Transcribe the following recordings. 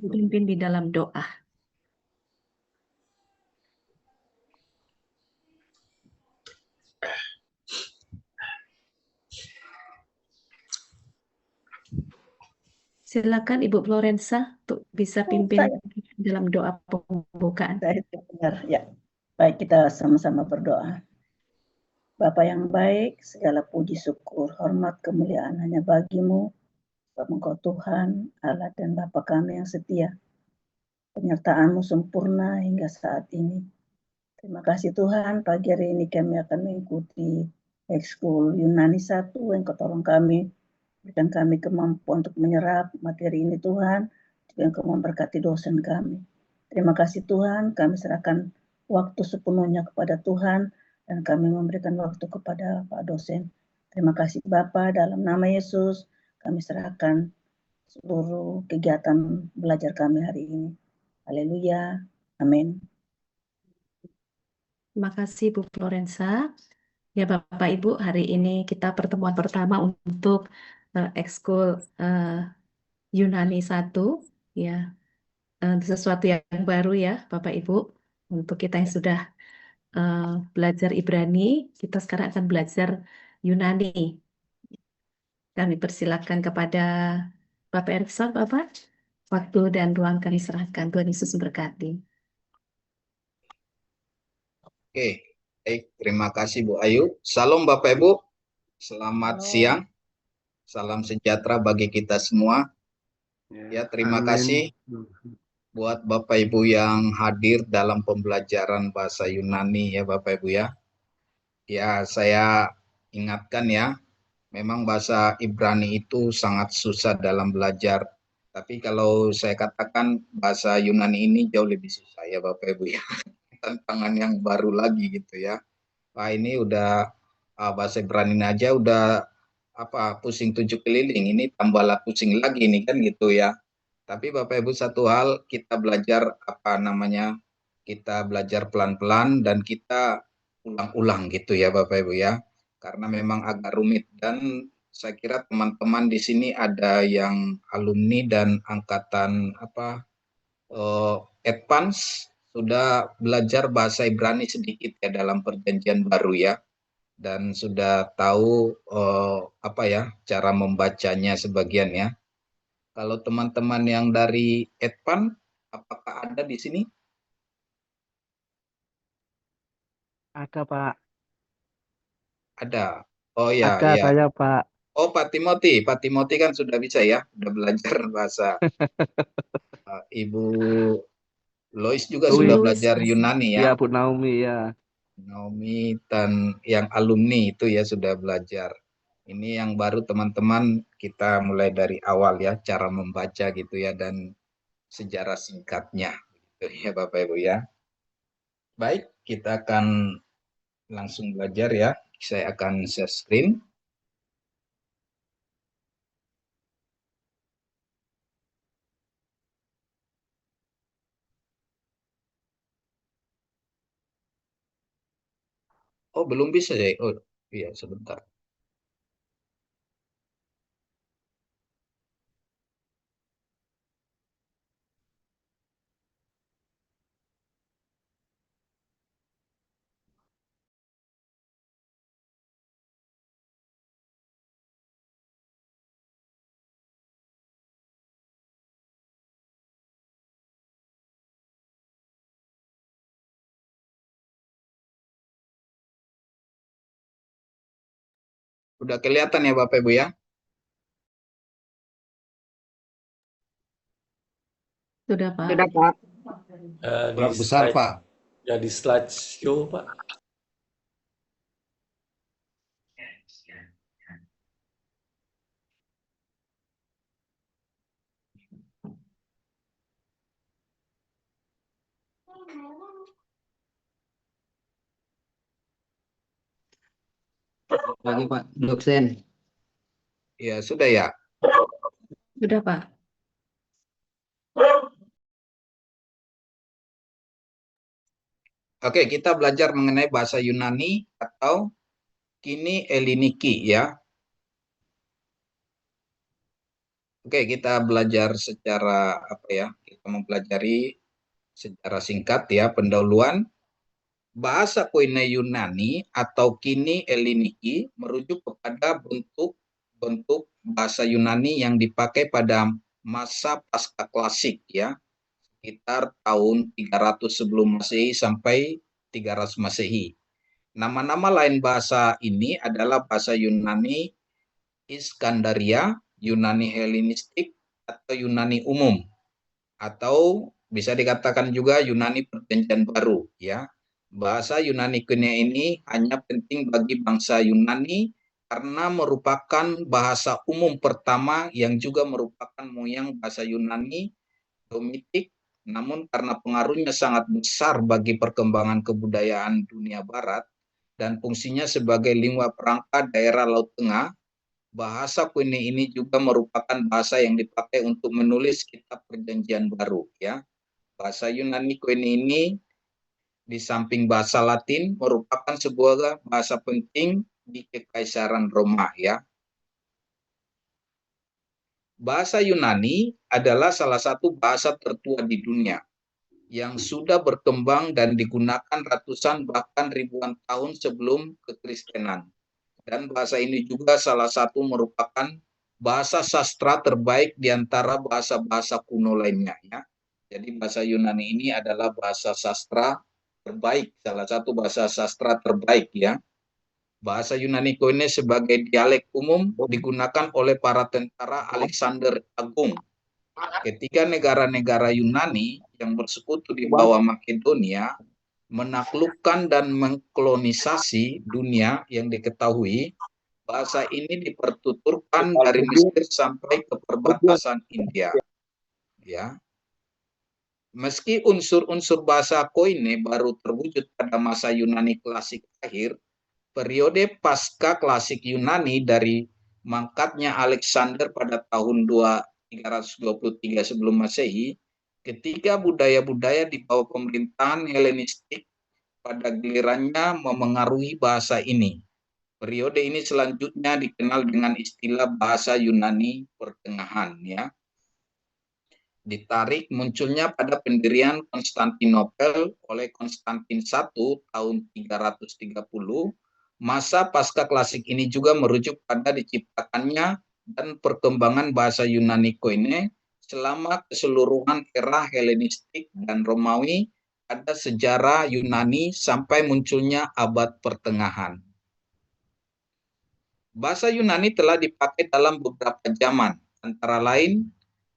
Pimpin di dalam doa. Silakan Ibu Florensa untuk bisa pimpin Saya, dalam doa pembukaan. benar ya. Baik, kita sama-sama berdoa. Bapa yang baik, segala puji syukur, hormat, kemuliaan hanya bagimu, sebab Engkau Tuhan, Allah dan Bapa kami yang setia. Penyertaan-Mu sempurna hingga saat ini. Terima kasih Tuhan, pagi hari ini kami akan mengikuti ekskul Yunani 1 yang Kau tolong kami, berikan kami kemampuan untuk menyerap materi ini Tuhan, juga Engkau memberkati dosen kami. Terima kasih Tuhan, kami serahkan waktu sepenuhnya kepada Tuhan, dan kami memberikan waktu kepada Pak dosen. Terima kasih Bapa, dalam nama Yesus, kami serahkan seluruh kegiatan belajar kami hari ini. Haleluya, amin. Terima kasih Bu Florensa. Ya Bapak Ibu, hari ini kita pertemuan pertama untuk ekskul Yunani 1. Ya, sesuatu yang baru ya Bapak Ibu. Untuk kita yang sudah eh, belajar Ibrani, kita sekarang akan belajar Yunani. Kami persilakan kepada Bapak Erikson, Bapak. Waktu dan ruang kami serahkan. Tuhan Yesus memberkati. Oke, baik. Terima kasih Bu Ayu. Salam Bapak Ibu. Selamat siang. Salam sejahtera bagi kita semua. Ya, terima kasih buat Bapak Ibu yang hadir dalam pembelajaran bahasa Yunani ya Bapak Ibu ya. Ya, saya ingatkan ya, memang bahasa Ibrani itu sangat susah dalam belajar. Tapi kalau saya katakan bahasa Yunani ini jauh lebih susah ya Bapak Ibu ya. Tantangan yang baru lagi gitu ya. Wah ini udah bahasa Ibrani aja udah pusing 7 keliling. Ini tambahlah pusing lagi nih kan gitu ya. Tapi Bapak Ibu satu hal kita belajar kita belajar pelan-pelan dan kita ulang-ulang gitu ya Bapak Ibu ya. Karena memang agak rumit dan saya kira teman-teman di sini ada yang alumni dan angkatan eh, advance sudah belajar bahasa Ibrani sedikit ya dalam perjanjian baru ya dan sudah tahu cara membacanya sebagian ya. Kalau teman-teman yang dari advance apakah ada di sini? Ada Pak. Ada. Oh ya, Ada ya. saya Pak. Oh Pak Timothy kan sudah bisa ya, sudah belajar bahasa. Ibu Lois juga sudah Louis. belajar Yunani ya. Ya Bu Naomi ya. Naomi dan yang alumni itu ya sudah belajar. Ini yang baru teman-teman kita mulai dari awal ya cara membaca gitu ya dan sejarah singkatnya gitu ya Bapak Ibu ya. Baik, kita akan langsung belajar ya. Saya akan share screen. Oh, belum bisa ya. Oh, iya sebentar. Udah kelihatan ya Bapak Ibu ya? Sudah Pak. Sudah Pak. Kurang besar Pak. Ya di slideshow Pak. Pagi Pak dosen. Ya sudah ya. Sudah Pak. Oke, kita belajar mengenai bahasa Yunani atau Kini Eliniki ya. Oke, kita belajar secara apa ya? Kita mempelajari secara singkat ya pendahuluan. Bahasa Koine Yunani atau kini Elliniki merujuk kepada bentuk bahasa Yunani yang dipakai pada masa pasca klasik ya, sekitar tahun 300 sebelum Masehi sampai 300 Masehi. Nama-nama lain bahasa ini adalah bahasa Yunani Iskandaria, Yunani Helenistik, atau Yunani umum, atau bisa dikatakan juga Yunani Perjanjian Baru ya. Bahasa Yunani kuno ini hanya penting bagi bangsa Yunani karena merupakan bahasa umum pertama yang juga merupakan moyang bahasa Yunani Domitik, namun karena pengaruhnya sangat besar bagi perkembangan kebudayaan dunia barat dan fungsinya sebagai lingua franca daerah Laut Tengah, bahasa kuno ini juga merupakan bahasa yang dipakai untuk menulis kitab Perjanjian Baru ya. Bahasa Yunani kuno ini di samping bahasa Latin merupakan sebuah bahasa penting di Kekaisaran Roma ya. Bahasa Yunani adalah salah satu bahasa tertua di dunia yang sudah berkembang dan digunakan ratusan bahkan ribuan tahun sebelum kekristenan. Dan bahasa ini juga salah satu merupakan bahasa sastra terbaik di antara bahasa-bahasa kuno lainnya ya. Jadi bahasa Yunani ini adalah bahasa sastra terbaik, salah satu bahasa sastra terbaik ya. Bahasa Yunani kuno sebagai dialek umum digunakan oleh para tentara Alexander Agung. Ketika negara-negara Yunani yang bersekutu di bawah Makedonia menaklukkan dan mengkolonisasi dunia yang diketahui, bahasa ini dipertuturkan dari Mesir sampai ke perbatasan India. Ya. Meski unsur-unsur bahasa Koine baru terwujud pada masa Yunani klasik akhir, periode pasca klasik Yunani dari mangkatnya Alexander pada tahun 323 sebelum Masehi, ketika budaya-budaya di bawah pemerintahan Helenistik pada gilirannya memengaruhi bahasa ini. Periode ini selanjutnya dikenal dengan istilah bahasa Yunani Pertengahan ya. Ditarik munculnya pada pendirian Konstantinopel oleh Konstantin I tahun 330, masa pasca klasik ini juga merujuk pada diciptakannya dan perkembangan bahasa Yunani Koine selama keseluruhan era Helenistik dan Romawi pada sejarah Yunani sampai munculnya abad pertengahan. Bahasa Yunani telah dipakai dalam beberapa zaman, antara lain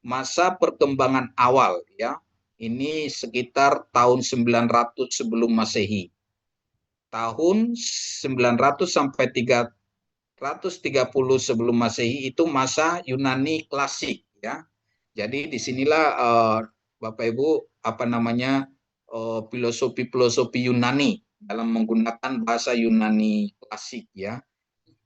masa perkembangan awal ya. Ini sekitar tahun 900 sebelum Masehi. Tahun 900 sampai 330 sebelum Masehi itu masa Yunani klasik ya. Jadi disinilah Bapak Ibu filosofi-filosofi Yunani dalam menggunakan bahasa Yunani klasik ya.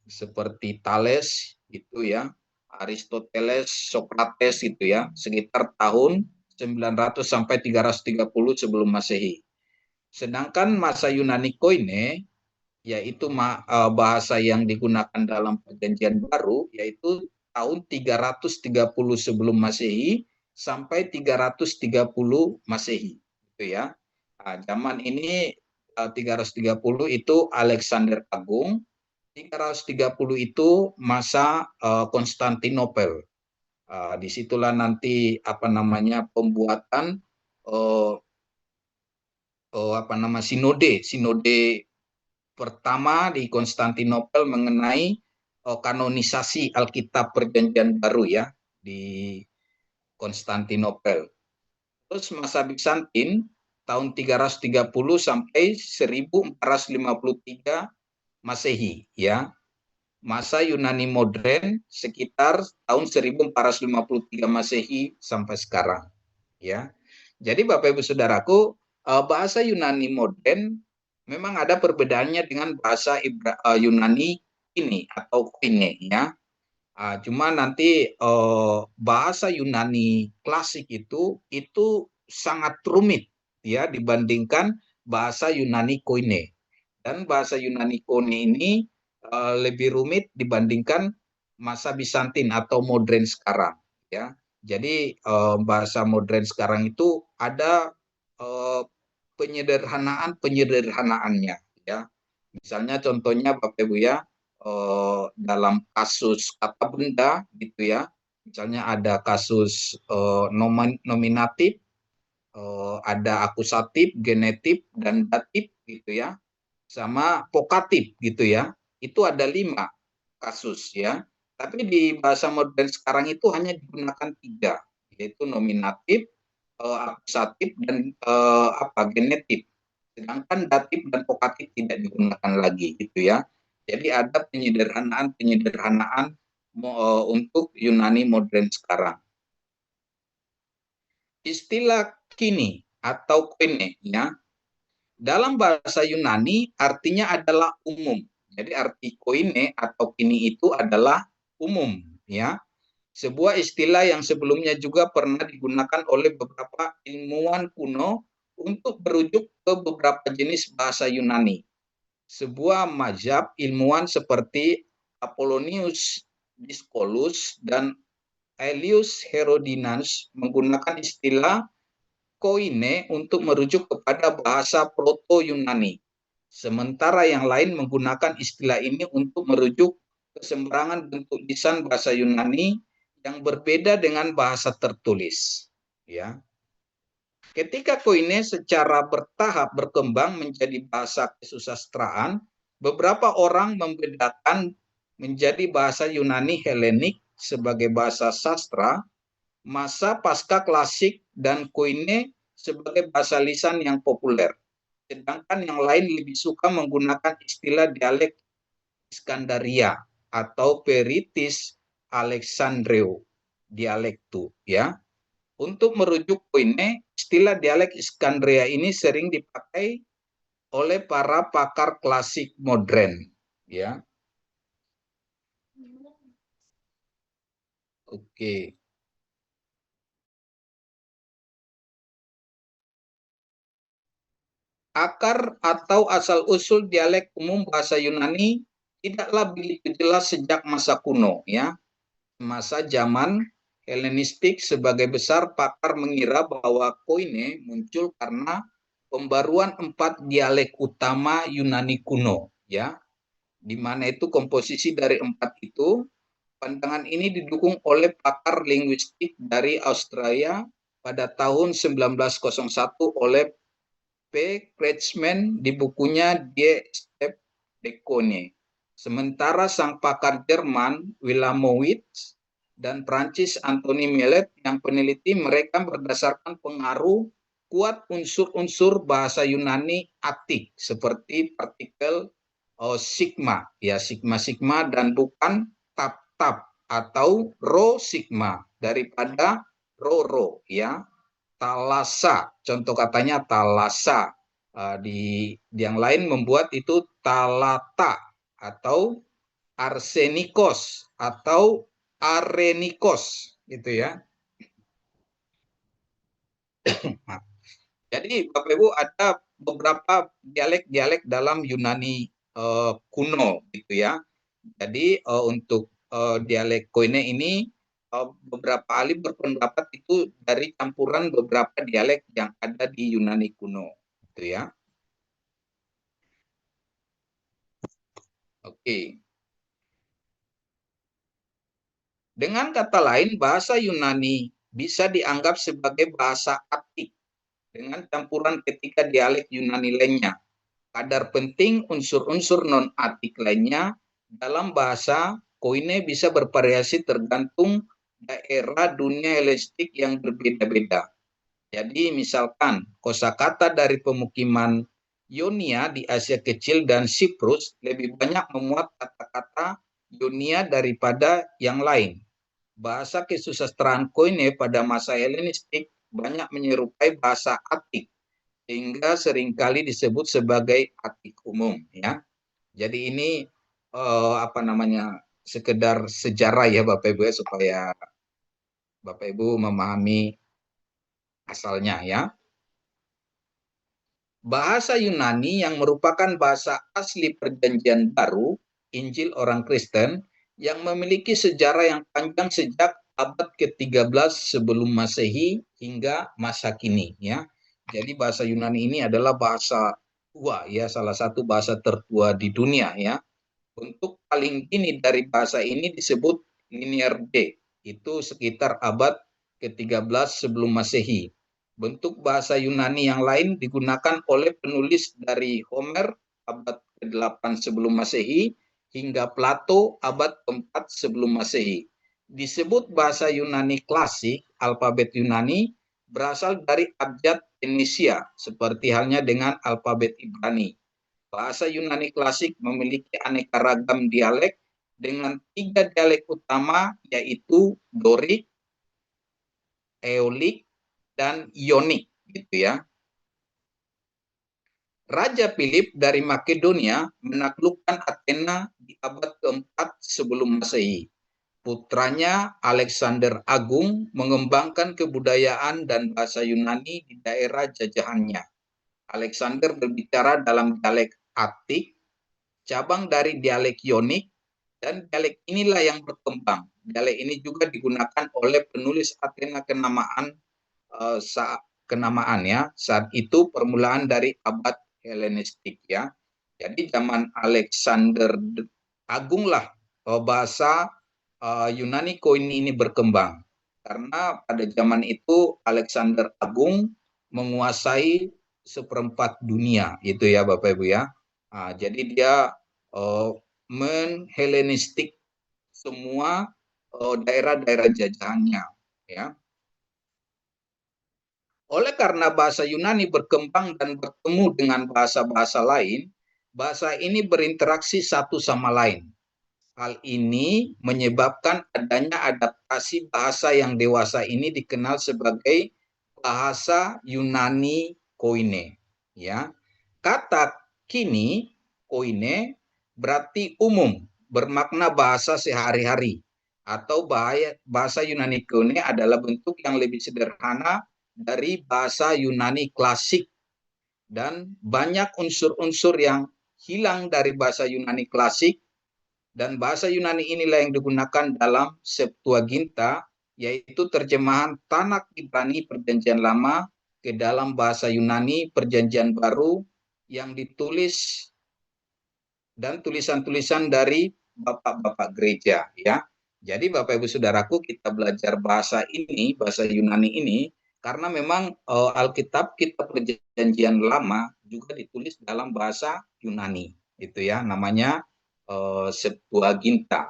Seperti Thales itu ya, Aristoteles, Socrates itu ya, sekitar tahun 900 sampai 330 sebelum Masehi. Sedangkan masa Yunani Koine yaitu bahasa yang digunakan dalam Perjanjian Baru yaitu tahun 330 sebelum Masehi sampai 330 Masehi gitu ya. Nah, zaman ini 330 itu Alexander Agung, 330 itu masa Konstantinopel. Disitulah nanti pembuatan sinode pertama di Konstantinopel mengenai kanonisasi Alkitab Perjanjian Baru ya di Konstantinopel. Terus masa Bizantin tahun 330 sampai 1453 Masehi ya. Masa Yunani modern sekitar tahun 1453 Masehi sampai sekarang ya. Jadi Bapak Ibu Saudaraku, bahasa Yunani modern memang ada perbedaannya dengan bahasa Yunani ini atau Koine ya. Cuma nanti bahasa Yunani klasik itu sangat rumit ya dibandingkan bahasa Yunani Koine. Dan bahasa Yunani Koine ini lebih rumit dibandingkan masa Bizantin atau modern sekarang ya. Jadi bahasa modern sekarang itu ada penyederhanaannya, ya. Misalnya contohnya Bapak Ibu ya, dalam kasus kata benda gitu ya. Misalnya ada kasus nominatif, ada akusatif, genetif, dan datif gitu ya, sama vokatif gitu ya. Itu ada 5 kasus ya. Tapi di bahasa modern sekarang itu hanya digunakan 3, yaitu nominatif, akusatif, dan genetif. Sedangkan datif dan vokatif tidak digunakan lagi gitu ya. Jadi ada penyederhanaan untuk Yunani modern sekarang. Istilah kini atau koine ya, dalam bahasa Yunani artinya adalah umum. Jadi arti koine atau kini itu adalah umum ya. Sebuah istilah yang sebelumnya juga pernah digunakan oleh beberapa ilmuwan kuno untuk merujuk ke beberapa jenis bahasa Yunani. Sebuah mazhab ilmuwan seperti Apollonius Discolus dan Aelius Herodinus menggunakan istilah koine untuk merujuk kepada bahasa Proto-Yunani. Sementara yang lain menggunakan istilah ini untuk merujuk ke sembarangan bentuk lisan bahasa Yunani yang berbeda dengan bahasa tertulis. Ya. Ketika koine secara bertahap berkembang menjadi bahasa kesusastraan, beberapa orang membedakan menjadi bahasa Yunani Helenik sebagai bahasa sastra, masa pasca klasik, dan koine sebagai bahasa lisan yang populer. Sedangkan yang lain lebih suka menggunakan istilah dialek Iskandaria atau Peritis Alexandreu dialektu ya. Untuk merujuk koine, istilah dialek Iskandria ini sering dipakai oleh para pakar klasik modern ya. Oke. Akar atau asal-usul dialek umum bahasa Yunani tidaklah begitu jelas sejak masa kuno ya. Masa zaman Helenistik sebagai besar pakar mengira bahwa koine muncul karena pembaruan 4 dialek utama Yunani kuno ya. Di mana itu komposisi dari 4 itu. Pandangan ini didukung oleh pakar linguistik dari Australia pada tahun 1901 oleh P. Kretschmann di bukunya Die Step Dekone. Sementara sang pakar Jerman Wilamowitz dan Prancis Anthony Millet yang peneliti mereka berdasarkan pengaruh kuat unsur-unsur bahasa Yunani Atik seperti partikel sigma ya, sigma dan bukan tap atau rho sigma daripada rho ya. Thalassa, contoh katanya thalassa. Di yang lain membuat itu thalata atau arsenikos atau arenikos gitu ya. Jadi Bapak Ibu ada beberapa dialek-dialek dalam Yunani kuno gitu ya. Jadi untuk dialek koine ini beberapa ahli berpendapat itu dari campuran beberapa dialek yang ada di Yunani kuno, gitu ya. Oke. Dengan kata lain, bahasa Yunani bisa dianggap sebagai bahasa Atik dengan campuran ketiga dialek Yunani lainnya. Kadar penting unsur-unsur non-Atik lainnya dalam bahasa koine bisa bervariasi tergantung daerah dunia Helenistik yang berbeda-beda. Jadi misalkan kosakata dari pemukiman Ionia di Asia Kecil dan Siprus lebih banyak memuat kata-kata Ionia daripada yang lain. Bahasa kesusastraan koine pada masa Helenistik banyak menyerupai bahasa Atik, sehingga seringkali disebut sebagai Atik umum ya. Jadi ini sekedar sejarah ya Bapak Ibu ya, supaya Bapak Ibu memahami asalnya ya. Bahasa Yunani yang merupakan bahasa asli Perjanjian Baru, Injil orang Kristen, yang memiliki sejarah yang panjang sejak abad ke-13 sebelum Masehi hingga masa kini, ya. Jadi bahasa Yunani ini adalah bahasa tua, ya, salah satu bahasa tertua di dunia, ya. Bentuk paling dini dari bahasa ini disebut Linear D, itu sekitar abad ke-13 sebelum Masehi. Bentuk bahasa Yunani yang lain digunakan oleh penulis dari Homer abad ke-8 sebelum Masehi hingga Plato abad ke-4 sebelum Masehi. Disebut bahasa Yunani klasik, alfabet Yunani berasal dari abjad Fenisia, seperti halnya dengan alfabet Ibrani. Bahasa Yunani klasik memiliki aneka ragam dialek dengan 3 dialek utama, yaitu Dorik, Eolik, dan Ionik, gitu ya. Raja Philip dari Makedonia menaklukkan Athena di abad ke-4 sebelum Masehi. Putranya Alexander Agung mengembangkan kebudayaan dan bahasa Yunani di daerah jajahannya. Alexander berbicara dalam dialek Attik, cabang dari dialek Ionik, dan dialek inilah yang berkembang. Dialek ini juga digunakan oleh penulis Athena kenamaan, ya. Saat itu permulaan dari abad Helenistik, ya. Jadi zaman Alexander Agung lah bahasa Yunani Koine ini berkembang. Karena pada zaman itu Alexander Agung menguasai seperempat dunia, itu ya Bapak Ibu, ya. Jadi dia menhelenistik semua daerah-daerah jajahannya, ya. Oleh karena bahasa Yunani berkembang dan bertemu dengan bahasa-bahasa lain, bahasa ini berinteraksi satu sama lain. Hal ini menyebabkan adanya adaptasi bahasa yang dewasa ini dikenal sebagai bahasa Yunani Koine, ya. Kata kini, Koine, berarti umum, bermakna bahasa sehari-hari, atau bahasa Yunani Koine adalah bentuk yang lebih sederhana dari bahasa Yunani klasik, dan banyak unsur-unsur yang hilang dari bahasa Yunani klasik, dan bahasa Yunani inilah yang digunakan dalam Septuaginta, yaitu terjemahan Tanakh Ibrani Perjanjian Lama ke dalam bahasa Yunani Perjanjian Baru yang ditulis dan tulisan-tulisan dari bapak-bapak gereja, ya. Jadi Bapak Ibu Saudaraku, kita belajar bahasa ini, bahasa Yunani ini, karena memang Alkitab kita Perjanjian Lama juga ditulis dalam bahasa Yunani, itu ya, namanya Septuaginta.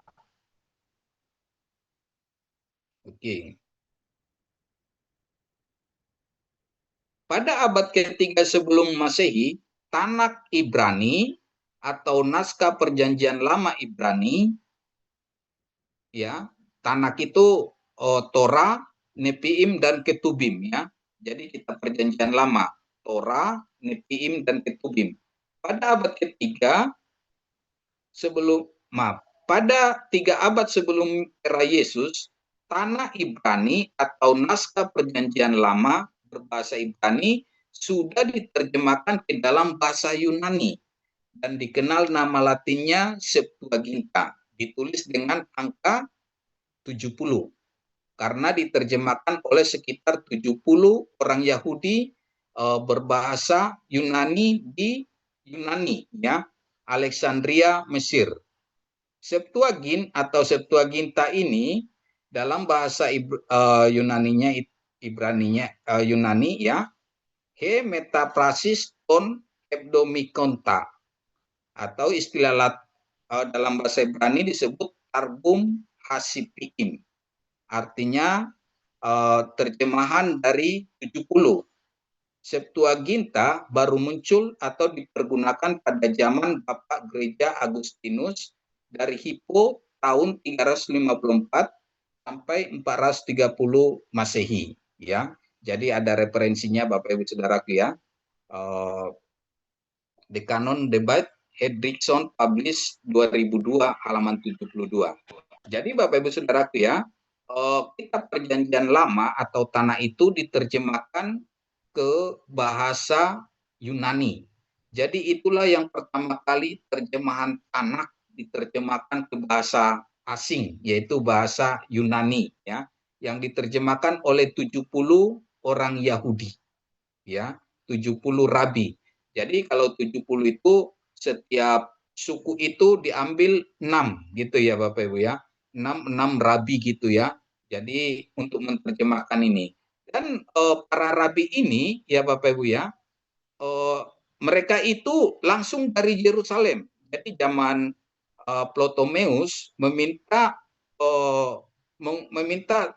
Oke. Pada abad ketiga sebelum Masehi, Tanakh Ibrani atau naskah Perjanjian Lama Ibrani, ya, Tanakh itu Torah, Nepiim, dan Ketubim, ya. Jadi kita Perjanjian Lama, Torah, Nepiim, dan Ketubim. Pada abad ketiga pada 3 abad sebelum era Yesus, Tanakh Ibrani atau naskah Perjanjian Lama berbahasa Ibrani sudah diterjemahkan ke dalam bahasa Yunani dan dikenal nama latinnya Septuaginta, ditulis dengan angka 70 karena diterjemahkan oleh sekitar 70 orang Yahudi berbahasa Yunani di Yunani, ya, Alexandria, Mesir. Septuagint atau Septuaginta ini dalam bahasa Yunaninya, Ibraninya Yunani, ya, he metaprasis ton hebdomikonta, atau istilah dalam bahasa Ibrani disebut Targum Hasipiim. Artinya terjemahan dari 70. Septuaginta baru muncul atau dipergunakan pada zaman Bapak Gereja Agustinus dari Hippo tahun 354 sampai 430 Masehi, ya. Jadi ada referensinya Bapak Ibu Saudaraku, ya. The Canon Debate Hendrickson publish 2002 halaman 72. Jadi Bapak Ibu Saudaraku, ya, kitab Perjanjian Lama atau Tanakh itu diterjemahkan ke bahasa Yunani. Jadi itulah yang pertama kali terjemahan Tanakh diterjemahkan ke bahasa asing, yaitu bahasa Yunani, ya. yang diterjemahkan oleh 70 orang Yahudi, ya, 70 rabi. Jadi kalau 70 itu setiap suku itu diambil 6 gitu ya Bapak Ibu ya. 6 rabi gitu ya. Jadi untuk menerjemahkan ini. Dan para rabi ini ya Bapak Ibu ya, mereka itu langsung dari Yerusalem. Jadi zaman Ptolemeus meminta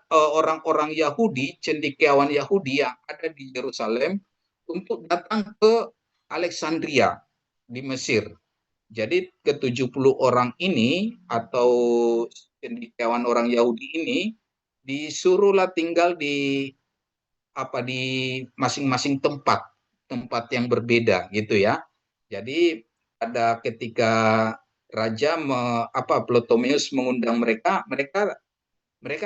orang-orang Yahudi, cendekiawan Yahudi yang ada di Yerusalem untuk datang ke Alexandria di Mesir. Jadi ke-70 orang ini atau cendekiawan orang Yahudi ini disuruhlah tinggal di masing-masing tempat yang berbeda gitu ya. Jadi pada ketika Raja Ptolemeus mengundang mereka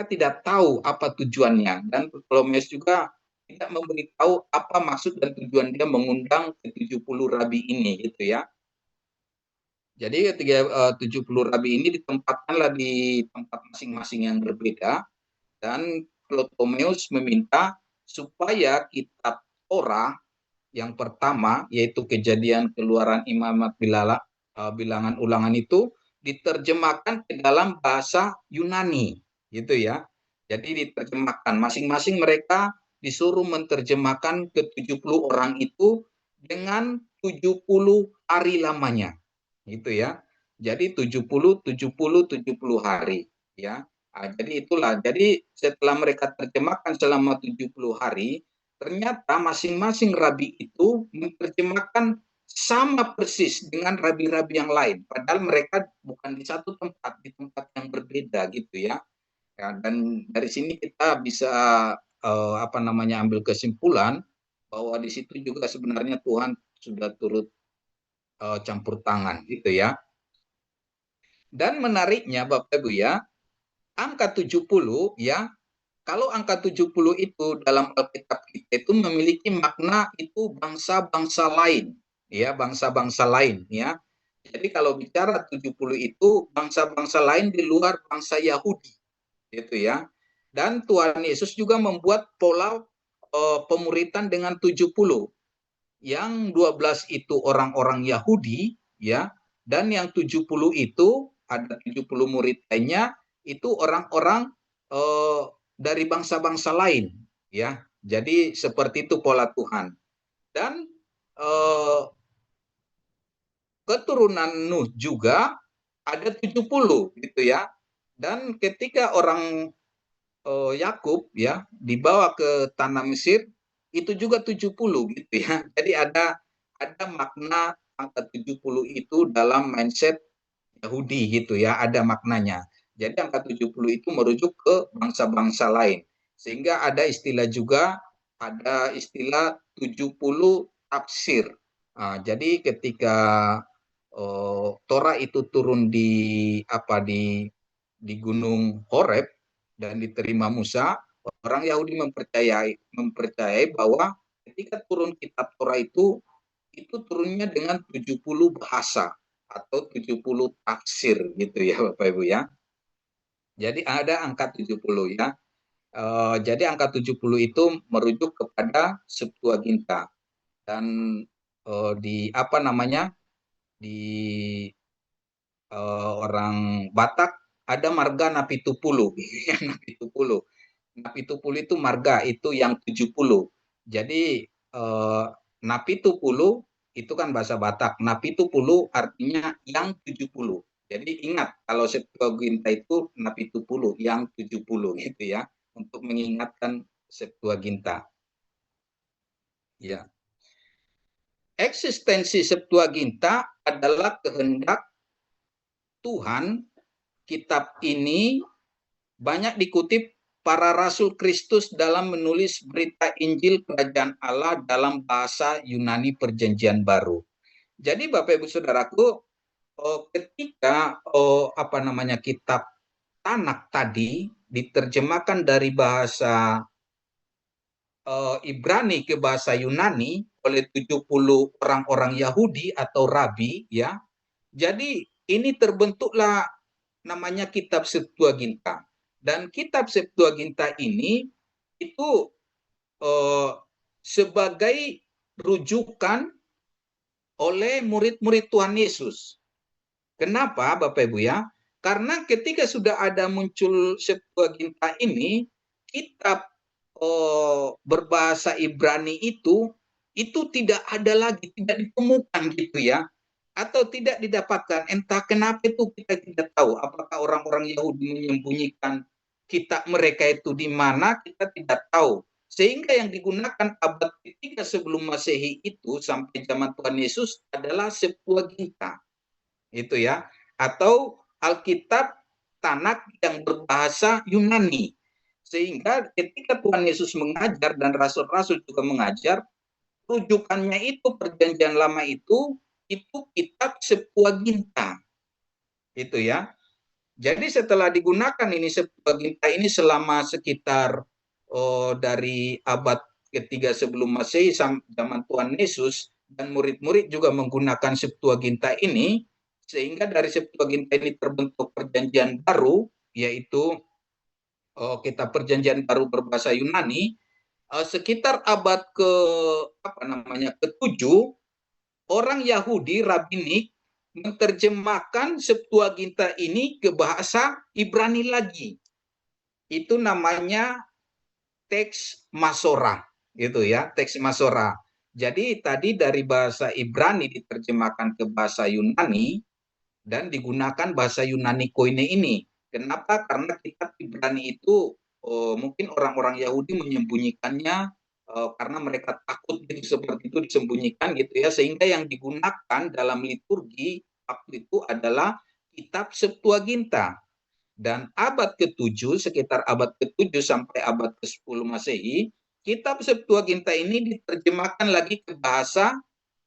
tidak tahu apa tujuannya, dan Ptolemeus juga tidak memberitahu apa maksud dan tujuan dia mengundang ke-70 rabi ini gitu ya. Jadi ketika 70 rabi ini ditempatkanlah di tempat masing-masing yang berbeda, dan Ptolemeus meminta supaya kitab Torah yang pertama, yaitu Kejadian, Keluaran, Imamat, Bilangan, Ulangan itu diterjemahkan ke dalam bahasa Yunani, gitu ya. Jadi diterjemahkan, masing-masing mereka disuruh menerjemahkan ke-70 orang itu dengan 70 hari lamanya, gitu ya. Jadi 70 hari, ya. Nah, jadi itulah. Jadi setelah mereka terjemahkan selama 70 hari, ternyata masing-masing rabi itu menerjemahkan sama persis dengan rabi-rabi yang lain, padahal mereka bukan di satu tempat, di tempat yang berbeda gitu ya. Dan dari sini kita bisa ambil kesimpulan bahwa di situ juga sebenarnya Tuhan sudah turut campur tangan gitu ya. Dan menariknya Bapak Ibu ya, angka 70 ya, kalau angka 70 itu dalam Alkitab kita itu memiliki makna itu bangsa-bangsa lain, ya, bangsa-bangsa lain, ya. Jadi kalau bicara 70 itu bangsa-bangsa lain di luar bangsa Yahudi, gitu ya. Dan Tuhan Yesus juga membuat pola pemuritan dengan 70. Yang 12 itu orang-orang Yahudi, ya, dan yang 70 itu ada 70 murid lainnya itu orang-orang dari bangsa-bangsa lain, ya. Jadi seperti itu pola Tuhan. Dan keturunan Nuh juga ada 70 gitu ya. Dan ketika orang Yakub ya dibawa ke tanah Mesir itu juga 70 gitu ya. Jadi ada makna angka 70 itu dalam mindset Yahudi gitu ya, ada maknanya. Jadi angka 70 itu merujuk ke bangsa-bangsa lain. Sehingga ada istilah juga, ada istilah 70 tafsir. Nah, jadi ketika Torah itu turun di Gunung Horeb dan diterima Musa, orang Yahudi mempercayai bahwa ketika turun kitab Torah itu turunnya dengan 70 bahasa atau 70 tafsir gitu ya Bapak Ibu ya. Jadi ada angka 70 ya. Jadi angka 70 itu merujuk kepada Septuaginta. Dan di orang Batak ada marga Napitupulu. Napitupulu itu marga itu yang 70. Jadi Napitupulu itu kan bahasa Batak. Napitupulu artinya yang 70. Jadi ingat kalau Septuaginta itu Napitupulu yang 70 gitu ya, untuk mengingatkan Septuaginta. Ya. Eksistensi Septuaginta adalah kehendak Tuhan. Kitab ini banyak dikutip para rasul Kristus dalam menulis berita Injil Kerajaan Allah dalam bahasa Yunani Perjanjian Baru. Jadi Bapak Ibu Saudaraku, ketika kitab Tanakh tadi diterjemahkan dari bahasa Ibrani ke bahasa Yunani oleh 70 orang-orang Yahudi atau rabi ya. Jadi ini terbentuklah namanya kitab Septuaginta. Dan kitab Septuaginta ini itu sebagai rujukan oleh murid-murid Tuhan Yesus. Kenapa Bapak Ibu ya? Karena ketika sudah ada muncul Septuaginta ini, kitab berbahasa Ibrani itu tidak ada lagi, tidak ditemukan gitu ya, atau tidak didapatkan. Entah kenapa itu kita tidak tahu. Apakah orang-orang Yahudi menyembunyikan kitab mereka itu di mana, kita tidak tahu. Sehingga yang digunakan abad ketiga sebelum Masehi itu sampai zaman Tuhan Yesus adalah Septuaginta. Itu ya, atau Alkitab Tanak yang berbahasa Yunani. Sehingga ketika Tuhan Yesus mengajar dan rasul-rasul juga mengajar, rujukannya itu Perjanjian Lama itu kitab Septuaginta. Itu ya. Jadi setelah digunakan ini Septuaginta ini selama sekitar dari abad ketiga sebelum Masehi zaman Tuhan Yesus, dan murid-murid juga menggunakan Septuaginta ini, sehingga dari Septuaginta ini terbentuk Perjanjian Baru, yaitu kitab Perjanjian Baru berbahasa Yunani. Sekitar abad ke-7, orang Yahudi Rabinik menerjemahkan Septuaginta ini ke bahasa Ibrani lagi. Itu namanya teks Masorah, gitu ya, teks Masorah. Jadi tadi dari bahasa Ibrani diterjemahkan ke bahasa Yunani dan digunakan bahasa Yunani Koine ini. Kenapa? Karena kitab Ibrani itu mungkin orang-orang Yahudi menyembunyikannya karena mereka takut gitu, seperti itu disembunyikan gitu ya, sehingga yang digunakan dalam liturgi waktu itu adalah kitab Septuaginta. Dan abad ke-7, sekitar abad ke-7 sampai abad ke-10 Masehi, kitab Septuaginta ini diterjemahkan lagi ke bahasa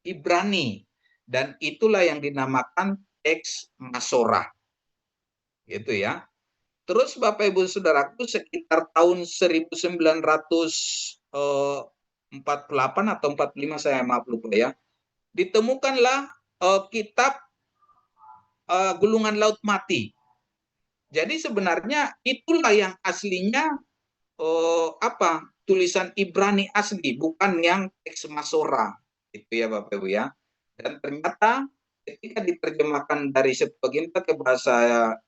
Ibrani. Dan itulah yang dinamakan teks Masorah. Gitu ya. Terus Bapak Ibu Saudaraku, sekitar tahun 1948 atau 45, saya maaf lupa ya, ditemukanlah kitab Gulungan Laut Mati. Jadi sebenarnya itulah yang aslinya tulisan Ibrani asli, bukan yang teks Masorah. Itu ya Bapak Ibu ya. Dan ternyata ketika diterjemahkan dari Septuaginta ke bahasa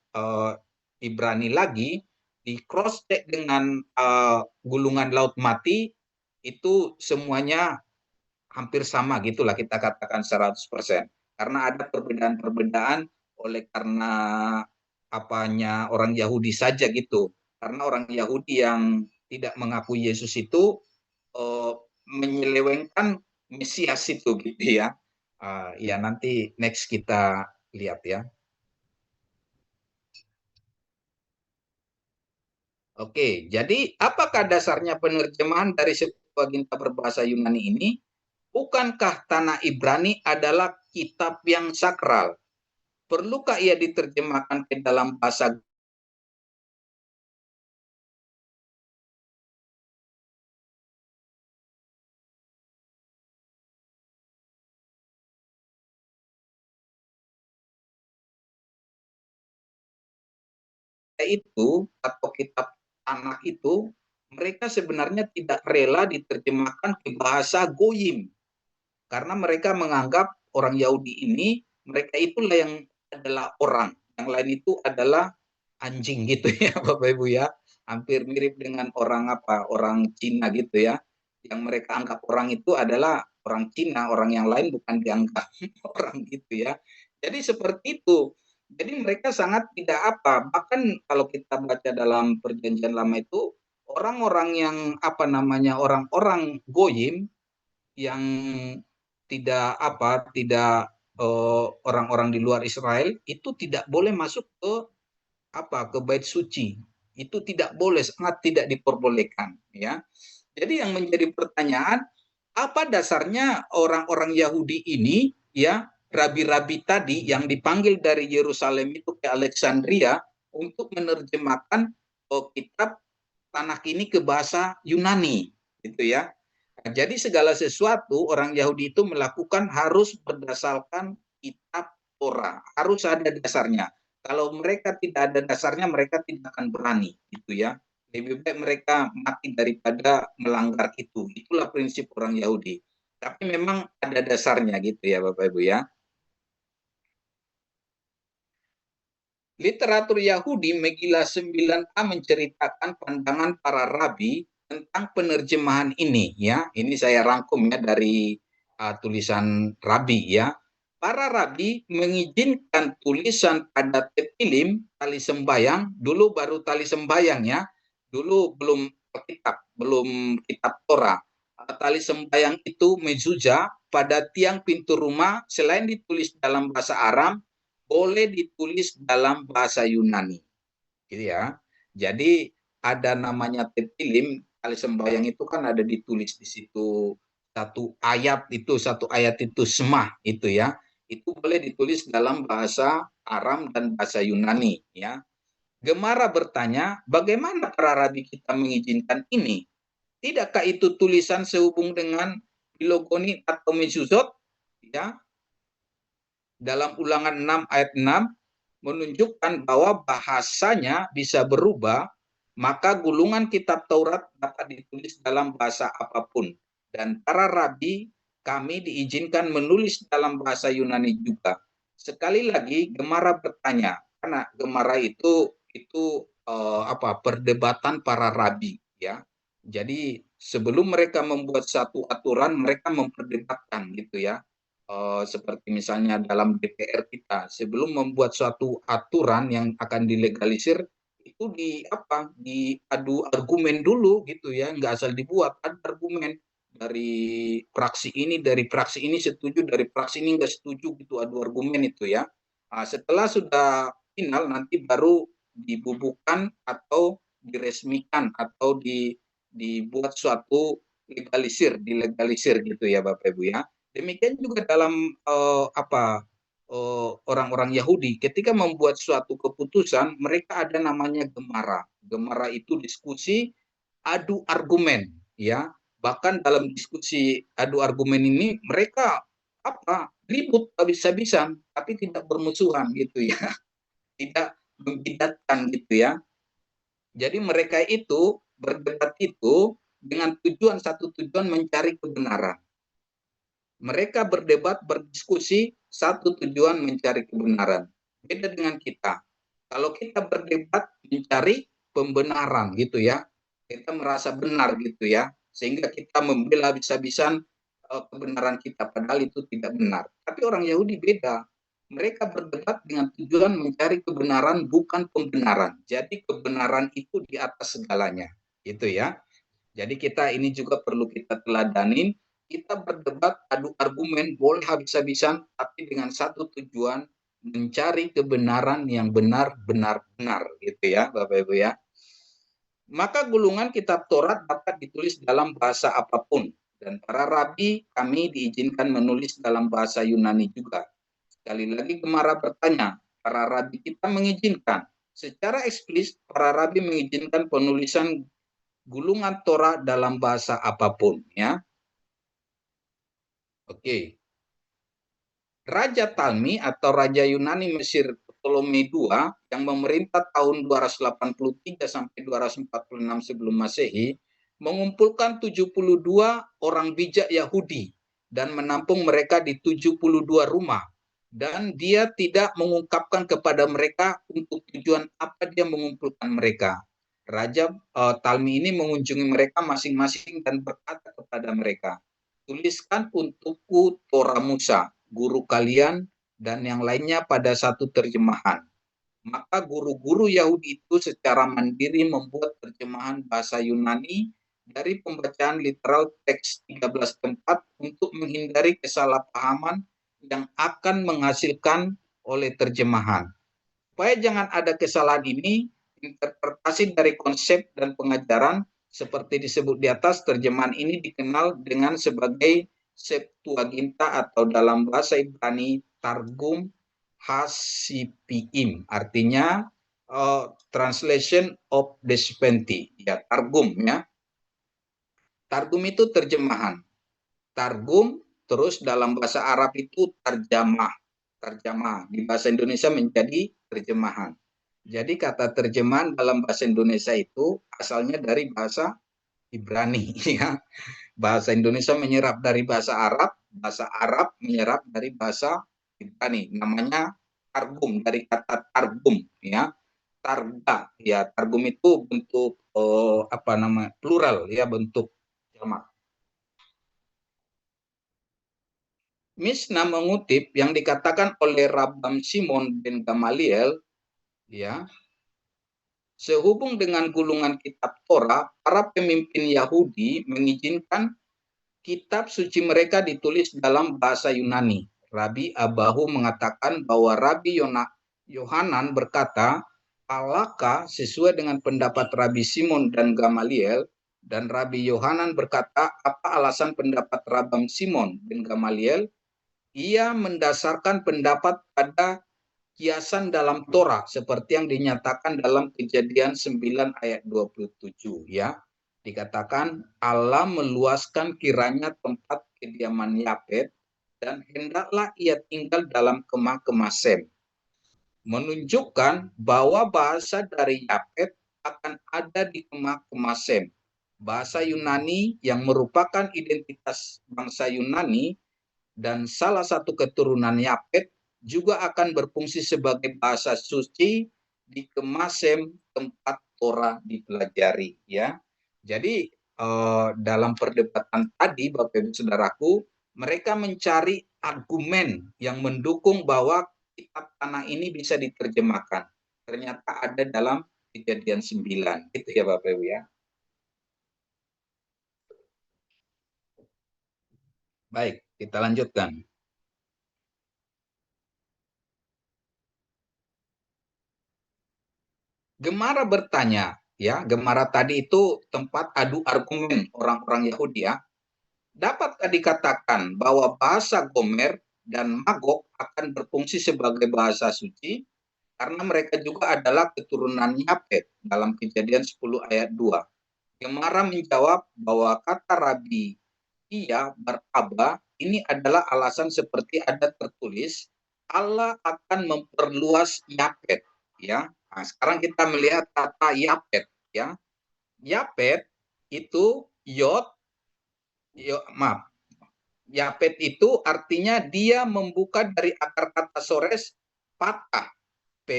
Ibrani lagi, di cross check dengan Gulungan Laut Mati, itu semuanya hampir sama gitulah, kita katakan 100%. Karena ada perbedaan-perbedaan oleh karena orang Yahudi saja gitu. Karena orang Yahudi yang tidak mengakui Yesus itu menyelewengkan Mesias itu gitu ya. Ya nanti next kita lihat ya. Oke, jadi apakah dasarnya penerjemahan dari Septuaginta berbahasa Yunani ini? Bukankah tanah Ibrani adalah kitab yang sakral? Perlukah ia diterjemahkan ke dalam bahasa itu atau kitab Tanakh itu, mereka sebenarnya tidak rela diterjemahkan ke bahasa Goyim, karena mereka menganggap orang Yahudi ini, mereka itulah yang adalah orang, yang lain itu adalah anjing gitu ya Bapak Ibu ya, hampir mirip dengan orang Cina gitu ya, yang mereka anggap orang itu adalah orang Cina, orang yang lain bukan dianggap orang gitu ya. Jadi seperti itu. Jadi mereka sangat tidak bahkan kalau kita baca dalam Perjanjian Lama itu, orang-orang yang orang-orang Goyim yang tidak orang-orang di luar Israel itu tidak boleh masuk ke bait suci. Itu tidak boleh, sangat tidak diperbolehkan ya. Jadi yang menjadi pertanyaan, apa dasarnya orang-orang Yahudi ini ya, rabi-rabi tadi yang dipanggil dari Yerusalem itu ke Alexandria untuk menerjemahkan kitab Tanakh ini ke bahasa Yunani gitu ya. Nah, jadi segala sesuatu orang Yahudi itu melakukan harus berdasarkan kitab Torah, harus ada dasarnya. Kalau mereka tidak ada dasarnya, mereka tidak akan berani, gitu ya. Lebih baik mereka mati daripada melanggar itu. Itulah prinsip orang Yahudi. Tapi memang ada dasarnya gitu ya Bapak Ibu ya. Literatur Yahudi Megillah 9a menceritakan pandangan para rabi tentang penerjemahan ini ya. Ini saya rangkum ya dari tulisan rabi ya. Para rabi mengizinkan tulisan pada tepilim, tali sembayang, dulu baru tali sembayang ya. Dulu belum kitab, belum kitab Torah. Tali sembayang itu mezuzah pada tiang pintu rumah selain ditulis dalam bahasa Aram, boleh ditulis dalam bahasa Yunani. Gitu ya. Jadi ada namanya tepilim, tali sembayang itu kan ada ditulis di situ satu ayat itu semah itu ya. Itu boleh ditulis dalam bahasa Aram dan bahasa Yunani ya. Gemara bertanya, bagaimana para rabi kita mengizinkan ini? Tidakkah itu tulisan sehubung dengan filogoni atau mezuzot? Ya, dalam Ulangan 6 ayat 6 menunjukkan bahwa bahasanya bisa berubah, maka gulungan kitab Taurat dapat ditulis dalam bahasa apapun. Dan para rabi kami diizinkan menulis dalam bahasa Yunani juga. Sekali lagi Gemara bertanya, karena Gemara itu perdebatan para rabi ya. Jadi sebelum mereka membuat satu aturan, mereka memperdebatkan gitu ya. Seperti misalnya dalam DPR kita, sebelum membuat suatu aturan yang akan dilegalisir, itu diadu argumen dulu gitu ya, nggak asal dibuat, ada argumen dari praksi ini setuju, dari praksi ini nggak setuju gitu, adu argumen itu ya. Setelah sudah final nanti baru dibubuhkan atau diresmikan atau dibuat suatu dilegalisir gitu ya Bapak Ibu ya. Demikian juga dalam orang-orang Yahudi ketika membuat suatu keputusan, mereka ada namanya gemara. Gemara itu diskusi adu argumen ya. Bahkan dalam diskusi adu argumen ini mereka ribut habis-habisan tapi tidak bermusuhan gitu ya. Tidak membidatkan gitu ya. Jadi mereka itu berdebat itu dengan satu tujuan mencari kebenaran. Mereka berdebat, berdiskusi, satu tujuan mencari kebenaran. Beda dengan kita. Kalau kita berdebat mencari pembenaran gitu ya, kita merasa benar gitu ya, sehingga kita membela habis-habisan kebenaran kita, padahal itu tidak benar. Tapi orang Yahudi beda. Mereka berdebat dengan tujuan mencari kebenaran, bukan pembenaran. Jadi kebenaran itu di atas segalanya. Itu ya. Jadi kita ini juga perlu kita teladanin. Kita berdebat, adu argumen, boleh habis-habisan, tapi dengan satu tujuan, mencari kebenaran yang benar-benar gitu ya, Bapak Ibu ya. Maka gulungan kitab Taurat dapat ditulis dalam bahasa apapun, dan para rabi kami diizinkan menulis dalam bahasa Yunani juga. Sekali lagi Gemara bertanya, para rabi kita mengizinkan. Secara eksplisit, para rabi mengizinkan penulisan gulungan Torah dalam bahasa apapun ya. Oke. Raja Talmi atau Raja Yunani Mesir Ptolemy II yang memerintah tahun 283 sampai 246 sebelum Masehi mengumpulkan 72 orang bijak Yahudi dan menampung mereka di 72 rumah, dan dia tidak mengungkapkan kepada mereka untuk tujuan apa dia mengumpulkan mereka. Raja Talmi ini mengunjungi mereka masing-masing dan berkata kepada mereka, tuliskan untukku Torah Musa, guru kalian, dan yang lainnya pada satu terjemahan. Maka guru-guru Yahudi itu secara mandiri membuat terjemahan bahasa Yunani dari pembacaan literal teks 13 tempat untuk menghindari kesalahpahaman yang akan menghasilkan oleh terjemahan. Supaya jangan ada kesalahan ini, interpretasi dari konsep dan pengajaran seperti disebut di atas, terjemahan ini dikenal dengan sebagai Septuaginta atau dalam bahasa Ibrani Targum Hasipiim, artinya translation of the 70, ya Targum ya. Targum itu terjemahan. Targum terus dalam bahasa Arab itu tarjamah. terjemah. Di bahasa Indonesia menjadi terjemahan. Jadi kata terjemahan dalam bahasa Indonesia itu asalnya dari bahasa Ibrani. Ya. Bahasa Indonesia menyerap dari bahasa Arab menyerap dari bahasa Ibrani. Namanya targum, dari kata targum. Ya. Targa, ya targum itu bentuk plural, ya bentuk jamak. Misna mengutip yang dikatakan oleh Rabban Simon bin Gamaliel, ya, sehubung dengan gulungan kitab Torah, para pemimpin Yahudi mengizinkan kitab suci mereka ditulis dalam bahasa Yunani. Rabi Abahu mengatakan bahwa Rabi Yohanan berkata, alakah sesuai dengan pendapat Rabi Simon dan Gamaliel, dan Rabi Yohanan berkata, apa alasan pendapat Rabban Simon bin Gamaliel? Ia mendasarkan pendapat pada kiasan dalam Torah seperti yang dinyatakan dalam Kejadian 9 ayat 27, ya. Dikatakan Allah meluaskan kiranya tempat kediaman Yafet dan hendaklah ia tinggal dalam kemah-kemah Sem. Menunjukkan bahwa bahasa dari Yafet akan ada di kemah-kemah Sem. Bahasa Yunani yang merupakan identitas bangsa Yunani dan salah satu keturunan Yafet juga akan berfungsi sebagai bahasa suci di kemah Sem tempat Torah dipelajari, ya. Jadi dalam perdebatan tadi, Bapak Ibu Saudaraku, mereka mencari argumen yang mendukung bahwa kitab tanah ini bisa diterjemahkan. Ternyata ada dalam Kejadian 9, gitu ya Bapak Ibu ya. Baik, kita lanjutkan. Gemara bertanya, ya, Gemara tadi itu tempat adu argumen orang-orang Yahudi, ya. Dapatkah dikatakan bahwa bahasa Gomer dan Magog akan berfungsi sebagai bahasa suci karena mereka juga adalah keturunan Yafet dalam Kejadian 10 ayat 2. Gemara menjawab bahwa kata Rabi Iya Baraba ini adalah alasan seperti ada tertulis Allah akan memperluas Yafet, ya. Nah, sekarang kita melihat kata Yafet, ya. Yafet itu Yafet itu artinya dia membuka dari akar kata sores patah, p,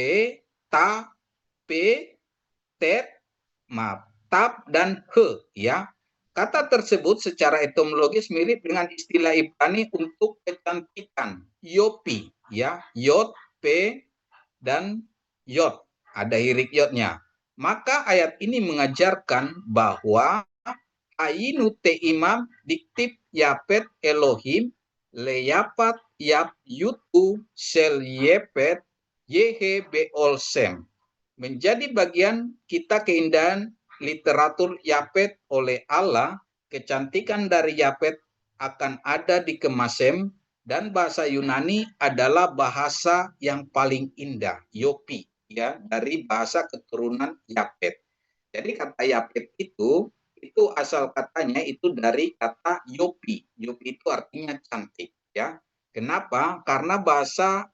ta, p, tet, tab dan he, ya. Kata tersebut secara etimologis mirip dengan istilah Ibrani untuk kecantikan, yopi, ya, yod, p, dan yod. Ada hirik yodnya. Maka ayat ini mengajarkan bahwa Ainu te imam diktip Yafet Elohim leyapat yap yutu sel yepet yehe beolsem. Menjadi bagian kita keindahan literatur Yafet oleh Allah, kecantikan dari Yafet akan ada di Kemasem, dan bahasa Yunani adalah bahasa yang paling indah, Yopi, ya, dari bahasa keturunan Yafet. Jadi kata Yafet itu asal katanya itu dari kata Yopi. Yopi itu artinya cantik, ya. Kenapa? Karena bahasa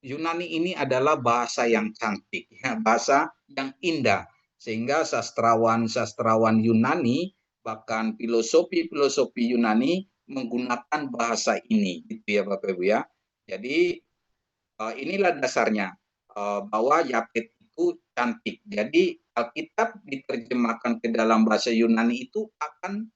Yunani ini adalah bahasa yang cantik, ya, bahasa yang indah, sehingga sastrawan Yunani, bahkan filosofi Yunani menggunakan bahasa ini, gitu ya Bapak Ibu ya. Jadi inilah dasarnya bahwa Yafet itu cantik. Jadi Alkitab diterjemahkan ke dalam bahasa Yunani itu akan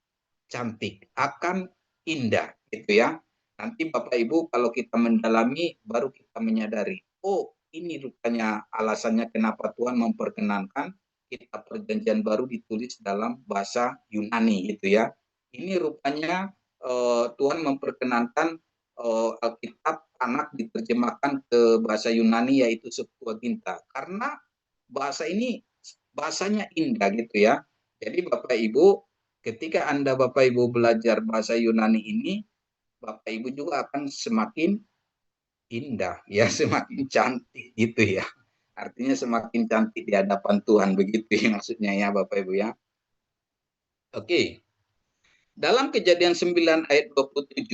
cantik, akan indah, gitu ya. Nanti Bapak Ibu kalau kita mendalami baru kita menyadari, oh ini rupanya alasannya kenapa Tuhan memperkenankan kitab Perjanjian Baru ditulis dalam bahasa Yunani, gitu ya. Ini rupanya Tuhan memperkenankan Alkitab anak diterjemahkan ke bahasa Yunani yaitu Septuaginta karena bahasa ini bahasanya indah, gitu ya. Jadi Bapak Ibu, ketika Anda Bapak Ibu belajar bahasa Yunani ini, Bapak Ibu juga akan semakin indah, ya, semakin cantik, gitu ya. Artinya semakin cantik di hadapan Tuhan, begitu ya maksudnya ya Bapak Ibu ya. Oke. Dalam Kejadian 9 ayat 27,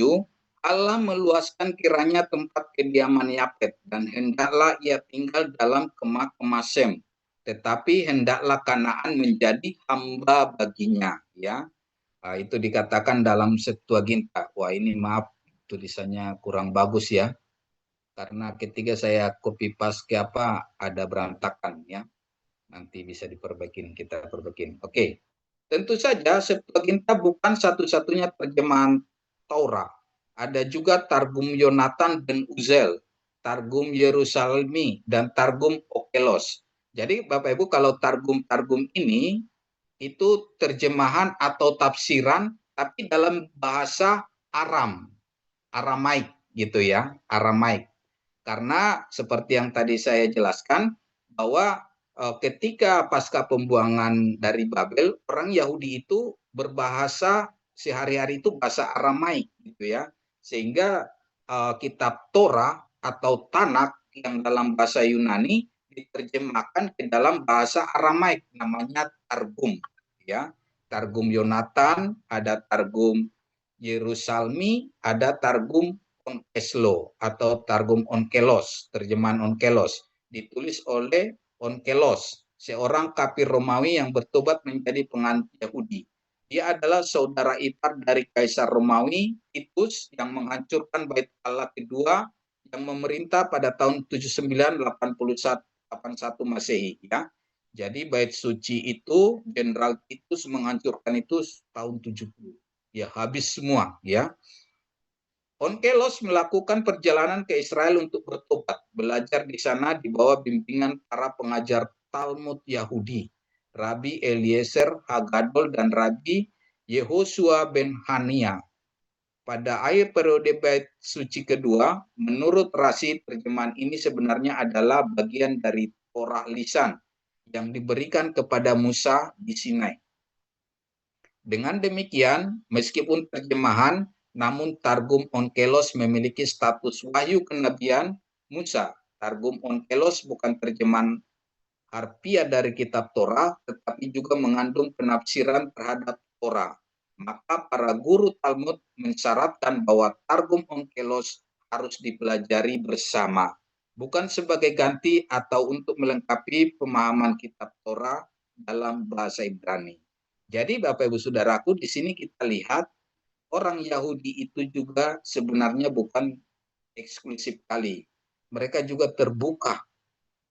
Allah meluaskan kiranya tempat kediaman Yafet, dan hendaklah ia tinggal dalam kemah-kemah Sem, tetapi hendaklah Kanaan menjadi hamba baginya. Ya, itu dikatakan dalam Septuaginta. Wah, ini maaf tulisannya kurang bagus ya, karena ketika saya copy paste ke apa ada berantakan ya. Nanti bisa diperbaiki, kita perbaiki. Oke. Tentu saja Septuaginta bukan satu-satunya terjemahan Taurat. Ada juga Targum Yonatan dan Uzel, Targum Yerusalmi, dan Targum Okelos. Jadi Bapak Ibu, kalau Targum-Targum ini itu terjemahan atau tafsiran tapi dalam bahasa Aramaik gitu ya, Aramaik. Karena seperti yang tadi saya jelaskan bahwa ketika pasca pembuangan dari Babel, orang Yahudi itu berbahasa sehari-hari itu bahasa Aramaik gitu ya. Sehingga kitab Torah atau Tanakh yang dalam bahasa Yunani diterjemahkan ke dalam bahasa Aramaik, namanya Targum ya. Targum Yonatan, ada Targum Yerusalmi, ada Targum Onkeslo atau Targum Onkelos, terjemahan Onkelos, ditulis oleh Onkelos, seorang kafir Romawi yang bertobat menjadi penganut Yahudi. Dia adalah saudara ipar dari Kaisar Romawi Titus yang menghancurkan Bait Allah kedua yang memerintah pada tahun 7981 Masehi ya. Jadi bait suci itu Jenderal Titus menghancurkan itu tahun 70. Ya, habis semua ya. Onkelos melakukan perjalanan ke Israel untuk bertobat, belajar di sana di bawah bimbingan para pengajar Talmud Yahudi, Rabi Eliezer Hagadol dan Rabi Yehosua ben Hania. Pada akhir periode bait suci kedua, menurut Rashi, terjemahan ini sebenarnya adalah bagian dari Torah lisan yang diberikan kepada Musa di Sinai. Dengan demikian, meskipun terjemahan, namun Targum Onkelos memiliki status wahyu kenabian Musa. Targum Onkelos bukan terjemahan harfiah dari kitab Torah, tetapi juga mengandung penafsiran terhadap Torah. Maka para guru Talmud mensyaratkan bahwa Targum Onkelos harus dipelajari bersama, bukan sebagai ganti atau untuk melengkapi pemahaman kitab Torah dalam bahasa Ibrani. Jadi Bapak Ibu Saudaraku, di sini kita lihat orang Yahudi itu juga sebenarnya bukan eksklusif kali. Mereka juga terbuka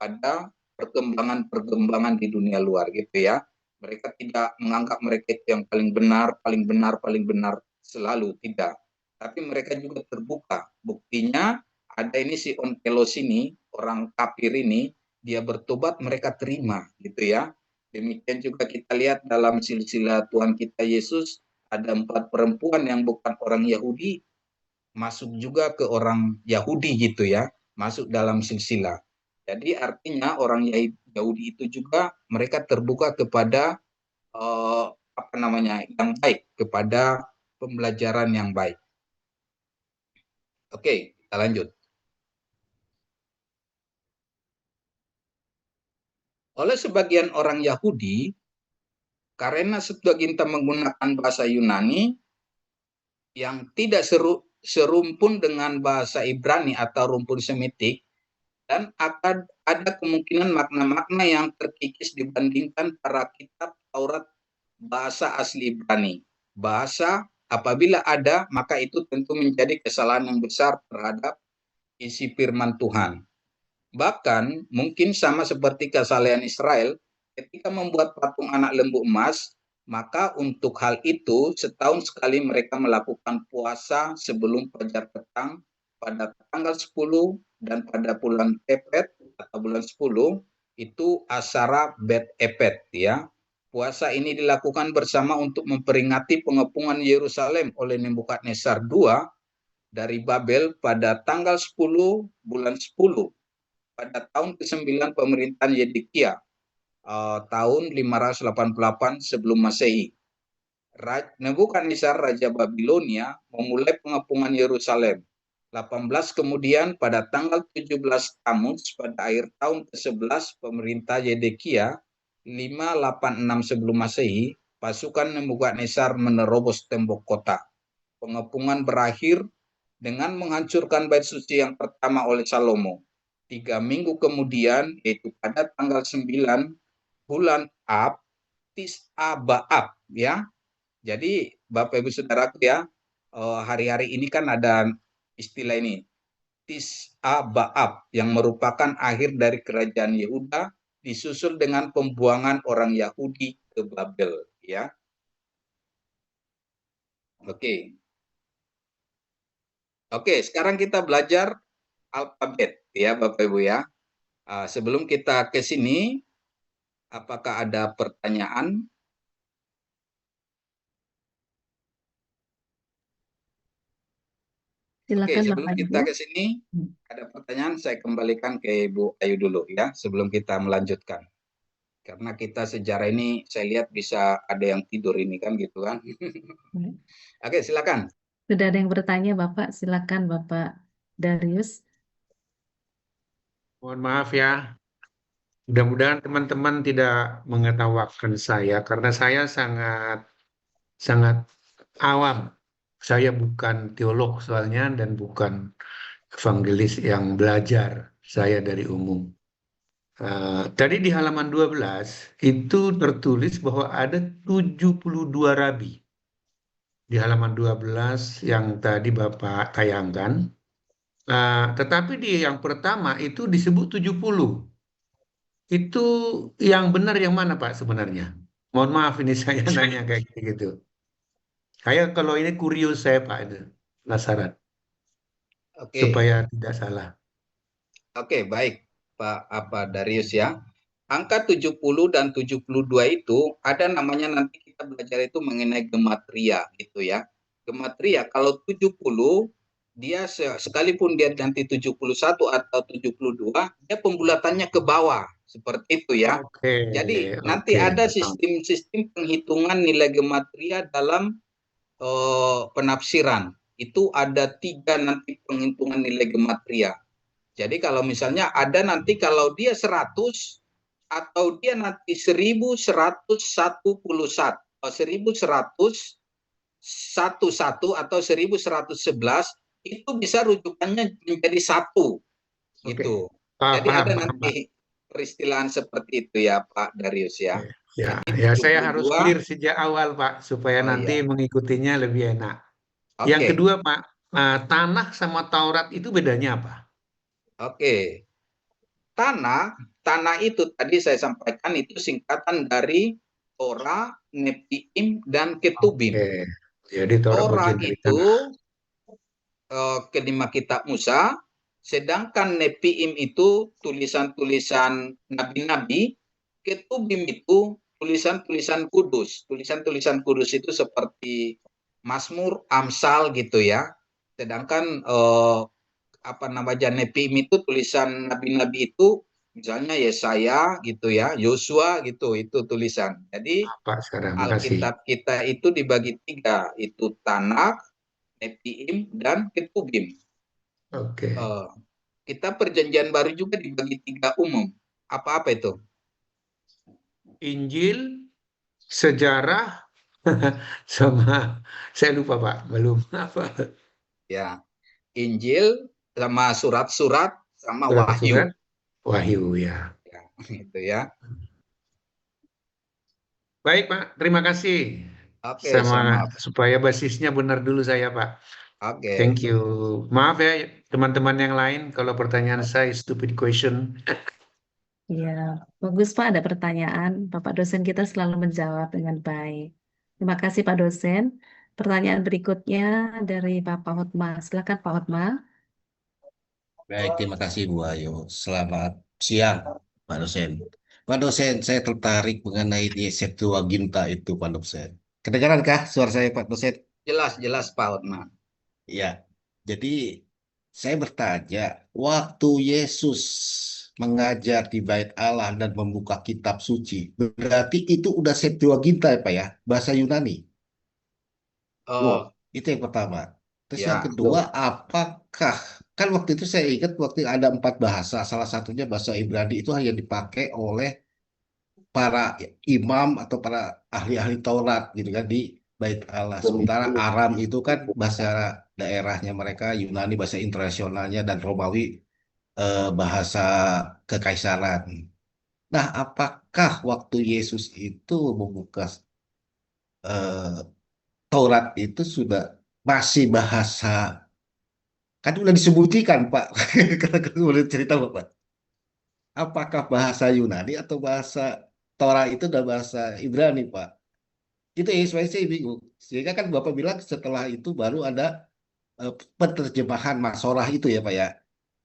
pada perkembangan-perkembangan di dunia luar gitu ya. Mereka tidak menganggap mereka itu yang paling benar selalu, tidak. Tapi mereka juga terbuka. Buktinya ada ini si Onkelos ini, orang kafir ini, dia bertobat, mereka terima gitu ya. Demikian juga kita lihat dalam silsilah Tuhan kita Yesus, ada 4 perempuan yang bukan orang Yahudi, masuk juga ke orang Yahudi gitu ya, masuk dalam silsilah. Jadi artinya orang Yahudi itu juga mereka terbuka kepada yang baik, kepada pembelajaran yang baik. Oke, kita lanjut. Oleh sebagian orang Yahudi, karena Septuaginta menggunakan bahasa Yunani yang tidak serumpun dengan bahasa Ibrani atau rumpun Semitik, dan akan ada kemungkinan makna-makna yang terkikis dibandingkan para kitab Taurat bahasa asli Ibrani. Bahasa apabila ada, maka itu tentu menjadi kesalahan yang besar terhadap isi firman Tuhan. Bahkan mungkin sama seperti kesalahan Israel ketika membuat patung anak lembu emas, maka untuk hal itu setahun sekali mereka melakukan puasa sebelum fajar petang pada tanggal 10 dan pada bulan Tepet atau bulan 10 itu Asara Bet Epet ya. Puasa ini dilakukan bersama untuk memperingati pengepungan Yerusalem oleh Nebukadnezar II dari Babel pada tanggal 10 bulan 10 pada tahun ke-9 pemerintahan Yedekia tahun 588 sebelum Masehi. Nebukadnezar Raja Babilonia memulai pengepungan Yerusalem. 18 kemudian pada tanggal 17 Tammuz pada akhir tahun ke-11 pemerintah Yedekia 586 sebelum Masehi, pasukan Nebukadnezar menerobos tembok kota. Pengepungan berakhir dengan menghancurkan bait suci yang pertama oleh Salomo. 3 minggu kemudian, yaitu pada tanggal 9 bulan Ab, Tis'a Ba'ab, ya. Jadi Bapak Ibu Saudaraku ya, hari-hari ini kan ada istilah ini, Tis'a Ba'ab, yang merupakan akhir dari kerajaan Yehuda, disusul dengan pembuangan orang Yahudi ke Babel, ya. Oke. Oke, sekarang kita belajar alfabet ya Bapak Ibu ya. Sebelum kita ke sini, apakah ada pertanyaan? Oke, Silakan sebelum Bapak kita Ibu. ke sini, ada pertanyaan saya kembalikan ke Ibu Ayu dulu ya, sebelum kita melanjutkan. Karena kita sejarah ini saya lihat bisa ada yang tidur ini kan gitu kan. Oke, silakan. Sudah ada yang bertanya Bapak, silakan Bapak Darius. Mohon maaf ya, mudah-mudahan teman-teman tidak mengetawakan saya karena saya sangat awam. Saya bukan teolog soalnya dan bukan evangelis yang belajar. Saya dari umum. Tadi di halaman 12 itu tertulis bahwa ada 72 rabi. Di halaman 12 yang tadi Bapak tayangkan. Tetapi di yang pertama itu disebut 70. Itu yang benar yang mana Pak sebenarnya? Mohon maaf ini saya nanya kayak gitu. Saya kalau ini kurios saya Pak itu, penasaran Oke. supaya tidak salah. Oke, baik Pak Darius ya. Angka 70 dan 72 itu ada namanya, nanti kita belajar itu mengenai gematria gitu ya. Gematria kalau 70 dia sekalipun dia nanti 71 atau 72, dia pembulatannya ke bawah seperti itu ya. Oke, Jadi nanti oke. ada sistem penghitungan nilai gematria dalam penafsiran. Itu ada 3 nanti penghitungan nilai gematria. Jadi kalau misalnya ada nanti kalau dia 100 atau dia nanti 1111 atau 1111 atau 1111, itu bisa rujukannya menjadi 1 gitu. Jadi Paham, ada paham, Pak. nanti peristilahan seperti itu ya Pak Darius ya. Ya, Jadi ya saya harus 72. clear sejak awal Pak supaya Oh nanti iya. mengikutinya lebih enak. Yang Oke. kedua Pak, tanah sama Taurat itu bedanya apa? Oke. Tanah itu tadi saya sampaikan itu singkatan dari Torah, Nepiim, dan Ketubim. Oke, jadi Taurat Torah bagian dari itu tanah. kelima kitab Musa, sedangkan Nepiim itu tulisan-tulisan nabi-nabi, Ketubim itu tulisan-tulisan kudus. Tulisan-tulisan kudus itu seperti Mazmur, Amsal gitu ya. Sedangkan Nepiim itu tulisan nabi-nabi itu, misalnya Yesaya gitu ya, Yosua gitu, itu tulisan. Jadi Pak sekarang, makasih. Alkitab kita itu dibagi 3, itu Tanakh, Nepiim, dan Ketubim. Oke. Kita perjanjian baru juga dibagi 3 umum. Apa-apa itu? Injil, sejarah, sama saya lupa Pak, belum apa. Ya, Injil sama surat-surat sama Surat-surat, Wahyu. Wahyu ya. Ya, itu ya. Baik Pak, terima kasih. Oke, sama. Supaya basisnya benar dulu saya Pak. Oke. Thank you. Maaf ya teman-teman yang lain kalau pertanyaan saya stupid question. Ya, bagus Pak, ada pertanyaan. Bapak dosen kita selalu menjawab dengan baik. Terima kasih Pak dosen. Pertanyaan berikutnya dari Bapak Hotma. Silakan Pak Hotma. Baik, terima kasih Bu Ayu. Selamat siang, Pak dosen. Pak dosen, saya tertarik mengenai di Septuaginta itu, Pak dosen. Kedengaran suara saya, Pak dosen? Jelas Pak Hotma. Ya, jadi saya bertanya, waktu Yesus mengajar di Bait Allah dan membuka kitab suci, berarti itu udah Septuaginta ya, Pak ya, bahasa Yunani. Itu yang pertama. Terus yang kedua, apakah kan waktu itu saya ingat waktu ada 4 bahasa, salah satunya bahasa Ibrani itu hanya dipakai oleh para imam atau para ahli-ahli Taurat gitu kan di Bait Allah. Sementara Aram itu kan bahasa daerahnya mereka, Yunani bahasa internasionalnya, dan Romawi bahasa kekaisaran. Nah, apakah waktu Yesus itu membuka eh, Taurat itu sudah masih bahasa, kan udah disembunyikan Pak, kata boleh cerita Bapak, apakah bahasa Yunani atau bahasa Torah itu udah bahasa Ibrani Pak? Itu yang saya bingung. Sehingga kan Bapak bilang setelah itu baru ada penerjemahan Masorah itu ya Pak ya,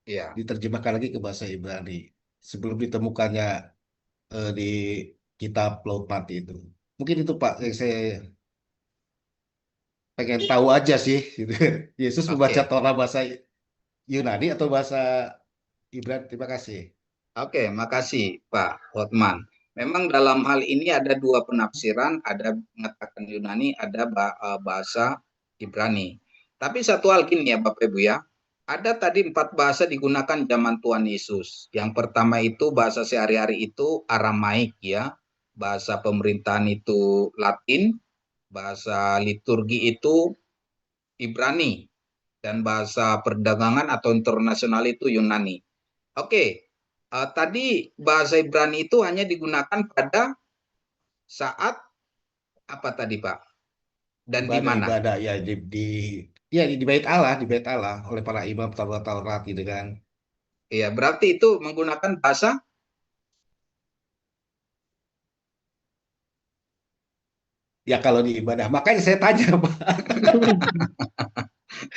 Iya. diterjemahkan lagi ke bahasa Ibrani sebelum ditemukannya di kitab Laut Mati itu. Mungkin itu Pak yang saya pengen tahu aja sih. Gitu. Yesus membaca Oke. Torah bahasa Yunani atau bahasa Ibrani? Terima kasih. Oke, makasih Pak Hotman. Memang dalam hal ini ada dua penafsiran, ada mengatakan Yunani, ada bahasa Ibrani. Tapi satu hal gini ya Bapak Ibu ya, ada tadi 4 bahasa digunakan zaman Tuhan Yesus. Yang pertama itu bahasa sehari-hari itu Aramaik ya, bahasa pemerintahan itu Latin, bahasa liturgi itu Ibrani, dan bahasa perdagangan atau internasional itu Yunani. Oke, tadi bahasa Ibrani itu hanya digunakan pada saat apa tadi Pak? Dan di mana? Ibadah-ibadah ya ya di bait Allah, di bait Allah oleh para imam Taurat gitu kan. Iya, berarti itu menggunakan bahasa Ya kalau di ibadah, makanya saya tanya Pak.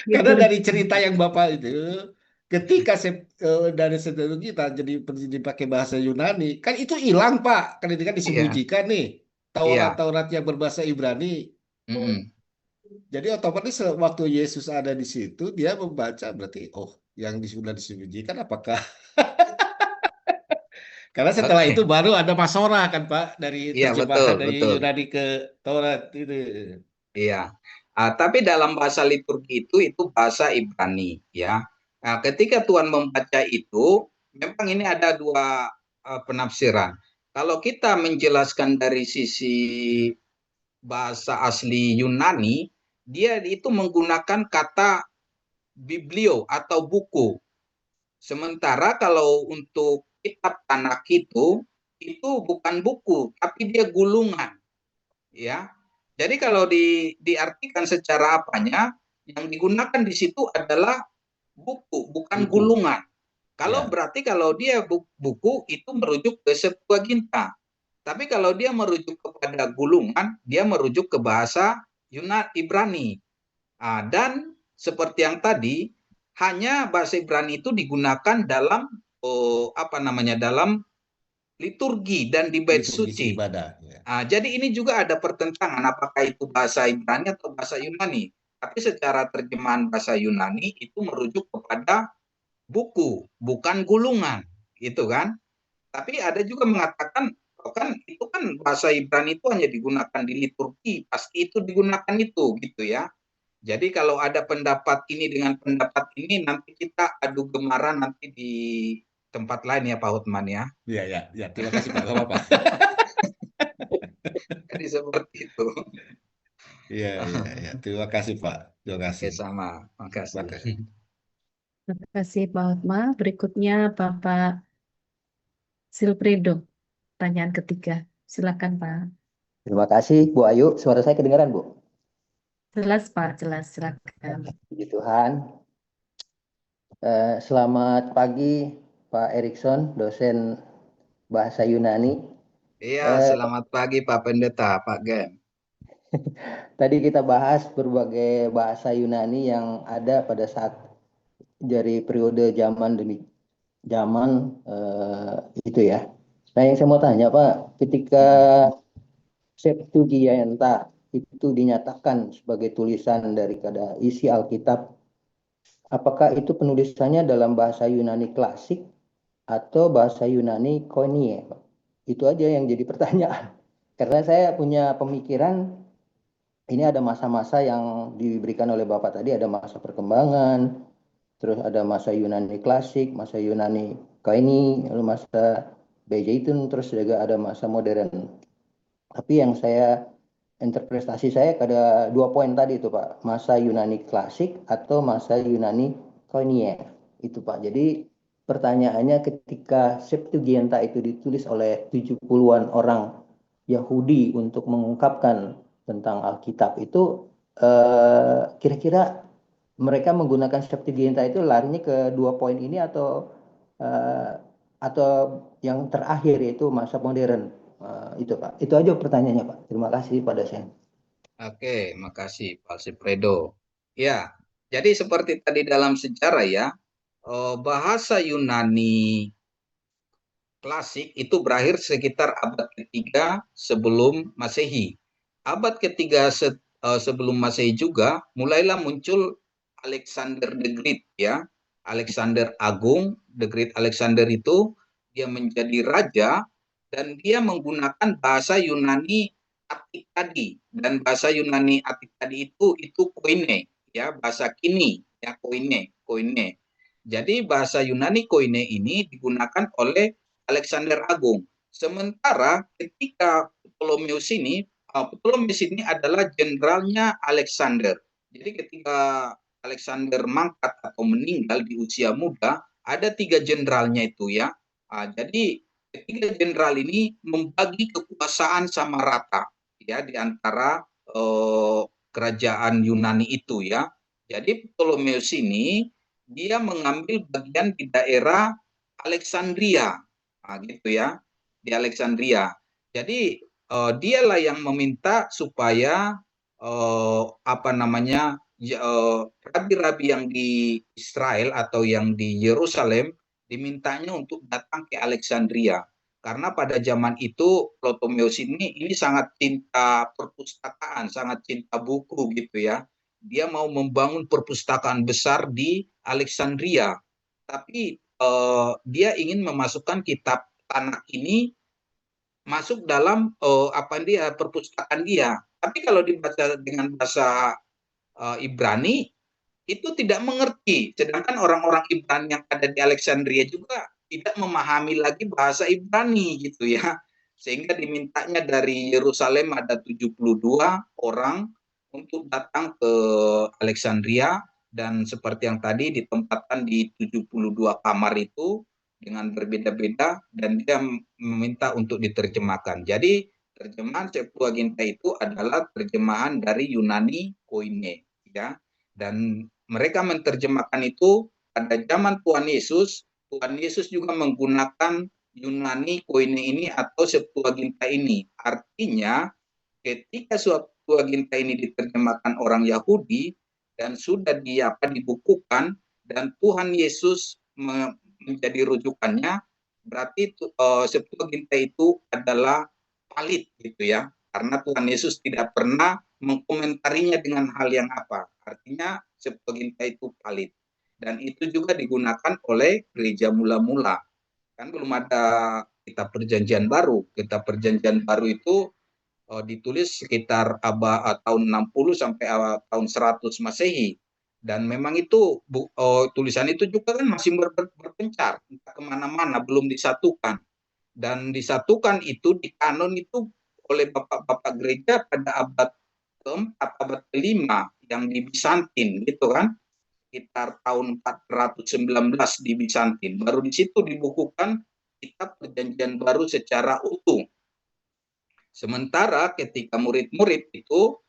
Karena dari Liturgi. cerita yang Bapak itu, ketika saya dari setelah kita jadi dipakai bahasa Yunani, kan itu hilang Pak. Kan itu kan iya, disembunyikan nih. iya. Taurat-Taurat yang berbahasa Ibrani. Mm-mm. Jadi otomatis waktu Yesus ada di situ, dia membaca berarti, oh yang sudah disembunyikan apakah? Karena setelah itu Oke. baru ada Masorah kan Pak, dari Iya, betul, terjemahan dari betul. Yunani ke Taurat itu. Iya. Tapi dalam bahasa liturgi itu bahasa Ibrani ya. Nah, ketika Tuhan membaca itu, memang ini ada dua penafsiran. Kalau kita menjelaskan dari sisi bahasa asli Yunani, dia itu menggunakan kata biblio atau buku. Sementara kalau untuk kitab Tanakh itu bukan buku, tapi dia gulungan, ya. Jadi kalau diartikan secara apanya, yang digunakan di situ adalah buku, bukan Buku. gulungan. Kalau Ya. berarti kalau dia buku itu merujuk ke Septuaginta. Tapi kalau dia merujuk kepada gulungan, dia merujuk ke bahasa Yunani Ibrani. Dan seperti yang tadi, hanya bahasa Ibrani itu digunakan dalam dalam liturgi dan di bait Liturgi suci. ibadah. Ya. Jadi ini juga ada pertentangan apakah itu bahasa Ibrani atau bahasa Yunani. Tapi secara terjemahan bahasa Yunani itu merujuk kepada buku, bukan gulungan, gitu kan? Tapi ada juga mengatakan kan itu kan bahasa Ibrani itu hanya digunakan di liturgi, pasti itu digunakan itu gitu ya. Jadi kalau ada pendapat ini dengan pendapat ini nanti kita adu gemaran nanti di tempat lain ya Pak Hotman ya. Ya, ya, ya. Terima kasih Pak. Gak apa-apa. Jadi seperti itu. Iya, iya, iya. Terima kasih Pak. Terima Oke kasih. sama, makasih. Terima kasih. Terima kasih Pak Hotma. Berikutnya Bapak Silfredo, pertanyaan ketiga. Silakan Pak. Terima kasih Bu Ayu. Suara saya kedengaran Bu? Jelas Pak, jelas. Silakan. Puji Tuhan. Selamat pagi Pak Erikson, dosen bahasa Yunani. Iya, selamat pagi Pak Pendeta, Pak Gen. Tadi kita bahas berbagai bahasa Yunani yang ada pada saat dari periode zaman demi zaman itu ya. Nah yang saya mau tanya Pak, ketika Septuaginta itu dinyatakan sebagai tulisan daripada isi Alkitab, apakah itu penulisannya dalam bahasa Yunani klasik atau bahasa Yunani Koine? Itu aja yang jadi pertanyaan. Karena saya punya pemikiran ini ada masa-masa yang diberikan oleh Bapak tadi, ada masa perkembangan, terus ada masa Yunani klasik, masa Yunani Koine, lalu masa Bejaitun, terus juga ada masa modern. Tapi yang saya interpretasi saya ada 2 poin tadi itu Pak, masa Yunani klasik atau masa Yunani Koine. Itu Pak. Jadi pertanyaannya ketika Septuaginta itu ditulis oleh 70-an orang Yahudi untuk mengungkapkan tentang Alkitab itu kira-kira mereka menggunakan Septuaginta itu larinya ke 2 poin ini atau yang terakhir yaitu masa modern. Itu Pak. Itu aja pertanyaannya Pak. Terima kasih Pak dosen. Oke, makasih Pak Alfredo. Ya, jadi seperti tadi dalam sejarah ya, bahasa Yunani klasik itu berakhir sekitar abad ketiga sebelum Masehi. Abad ketiga sebelum Masehi juga mulailah muncul Alexander the Great ya. Alexander Agung, the Great Alexander itu dia menjadi raja dan dia menggunakan bahasa Yunani Atik tadi, dan bahasa Yunani Atik tadi itu koine ya, bahasa kini ya, koine. Jadi bahasa Yunani koine ini digunakan oleh Alexander Agung. Sementara ketika Ptolemeus ini adalah jenderalnya Alexander. Jadi ketika Alexander mangkat atau meninggal di usia muda, ada 3 jenderalnya itu ya. Jadi ketiga jenderal ini membagi kekuasaan sama rata ya di antara kerajaan Yunani itu ya. Jadi Ptolemeus ini dia mengambil bagian di daerah Alexandria, gitu ya, di Alexandria. Jadi dialah yang meminta supaya rabi-rabi yang di Israel atau yang di Yerusalem dimintanya untuk datang ke Alexandria. Karena pada zaman itu Ptolemeus ini sangat cinta perpustakaan, sangat cinta buku gitu ya. Dia mau membangun perpustakaan besar di Alexandria. Tapi dia ingin memasukkan kitab Tanakh ini masuk dalam perpustakaan dia. Tapi kalau dibaca dengan bahasa Ibrani itu tidak mengerti. Sedangkan orang-orang Ibrani yang ada di Alexandria juga tidak memahami lagi bahasa Ibrani gitu ya. Sehingga dimintanya dari Yerusalem ada 72 orang untuk datang ke Alexandria, dan seperti yang tadi ditempatkan di 72 kamar itu dengan berbeda-beda, dan dia meminta untuk diterjemahkan. Jadi terjemahan Septuaginta itu adalah terjemahan dari Yunani Koine ya. Dan mereka menerjemahkan itu pada zaman Tuhan Yesus. Tuhan Yesus juga menggunakan Yunani Koine ini atau Septuaginta ini. Artinya ketika Septuaginta ini diterjemahkan orang Yahudi dan sudah dibukukan dan Tuhan Yesus menjadi rujukannya, berarti Septuaginta itu adalah valid gitu ya, karena Tuhan Yesus tidak pernah mengkomentarinya dengan hal yang apa. Artinya Septuaginta itu valid, dan itu juga digunakan oleh gereja mula-mula. Kan belum ada kitab perjanjian baru. Kitab perjanjian baru itu ditulis sekitar tahun 60 sampai tahun 100 Masehi. Dan memang itu tulisan itu juga kan masih berpencar entah kemana-mana, belum disatukan. Dan disatukan itu di kanon itu oleh bapak-bapak gereja pada abad ke-4, abad ke-5 yang di Bizantin gitu kan, sekitar tahun 419 di Bizantin. Baru di situ dibukukan kitab perjanjian baru secara utuh. Sementara ketika murid-murid itu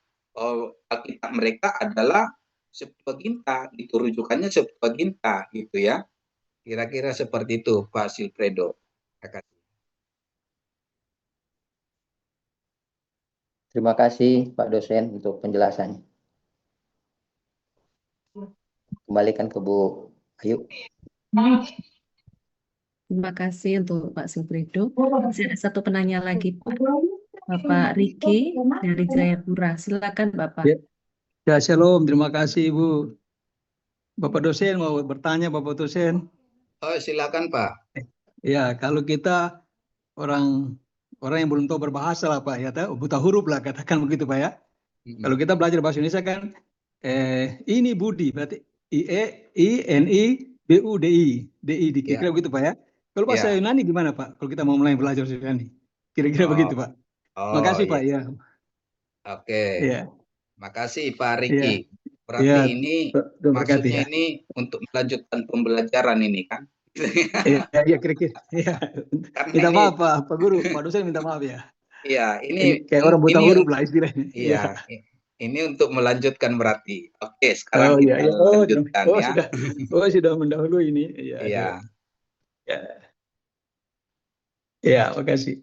Alkitab mereka adalah Septuaginta, itu rujukannya Septuaginta gitu ya. Kira-kira seperti itu Pak Silfredo. Terima kasih Pak dosen untuk penjelasannya. Kembalikan ke Bu Ayu. Terima kasih untuk Pak Silfredo. Masih ada satu penanya lagi Pak. Bapak Riki dari Jayapura. Silakan Bapak. Ya, shalom. Terima kasih Ibu. Bapak dosen mau bertanya Bapak dosen. Oh, silakan Pak. Ya, kalau kita orang yang belum tahu berbahasa lah Pak, ya buta huruf lah katakan begitu Pak ya. Kalau kita belajar bahasa Indonesia kan ini Budi berarti IENIBUDI kira-kira begitu Pak ya. Kalau bahasa Yunani gimana Pak? Kalau kita mau mulai belajar bahasa Yunani, kira-kira begitu Pak. Makasih Pak ya. Oke, Iya, makasih Pak iya, Riki. iya. Berarti ini Tuhan berkati maksudnya ya. ini untuk melanjutkan pembelajaran ini kan? Iya, iya kira-kira. Iya. Karena Minta ini, maaf Pak Guru, Pak dosen minta maaf ya. ya Ini kayak orang buta ini huruf lah istilahnya. Iya. iya, ini untuk melanjutkan berarti. Oke, Oh sekarang iya, kita iya. lanjutkan Oh ya. sudah, oh sudah mendahului ini. Iya, aduh. Iya, Ya, ya, makasih.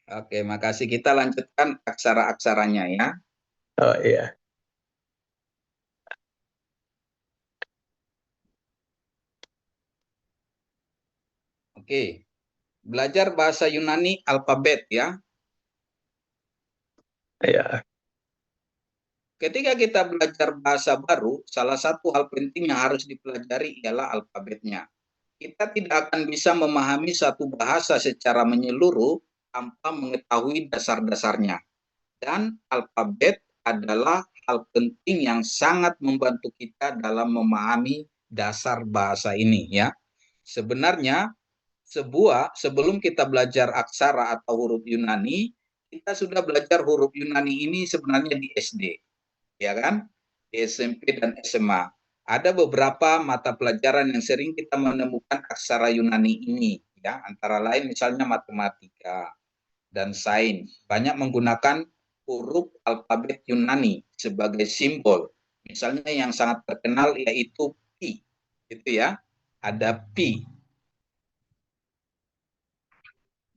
oke, makasih. Kita lanjutkan aksara-aksaranya ya. Oh iya. Oke, belajar bahasa Yunani alfabet ya. Iya. Ketika kita belajar bahasa baru, salah satu hal penting yang harus dipelajari ialah alfabetnya. Kita tidak akan bisa memahami satu bahasa secara menyeluruh tanpa mengetahui dasar-dasarnya. Dan alfabet adalah hal penting yang sangat membantu kita dalam memahami dasar bahasa ini ya. Sebenarnya sebelum kita belajar aksara atau huruf Yunani, kita sudah belajar huruf Yunani ini sebenarnya di SD. Ya kan, di SMP dan SMA. Ada beberapa mata pelajaran yang sering kita menemukan aksara Yunani ini, ya, antara lain misalnya matematika dan sains. Banyak menggunakan huruf alfabet Yunani sebagai simbol. Misalnya yang sangat terkenal yaitu pi, gitu ya. Ada pi,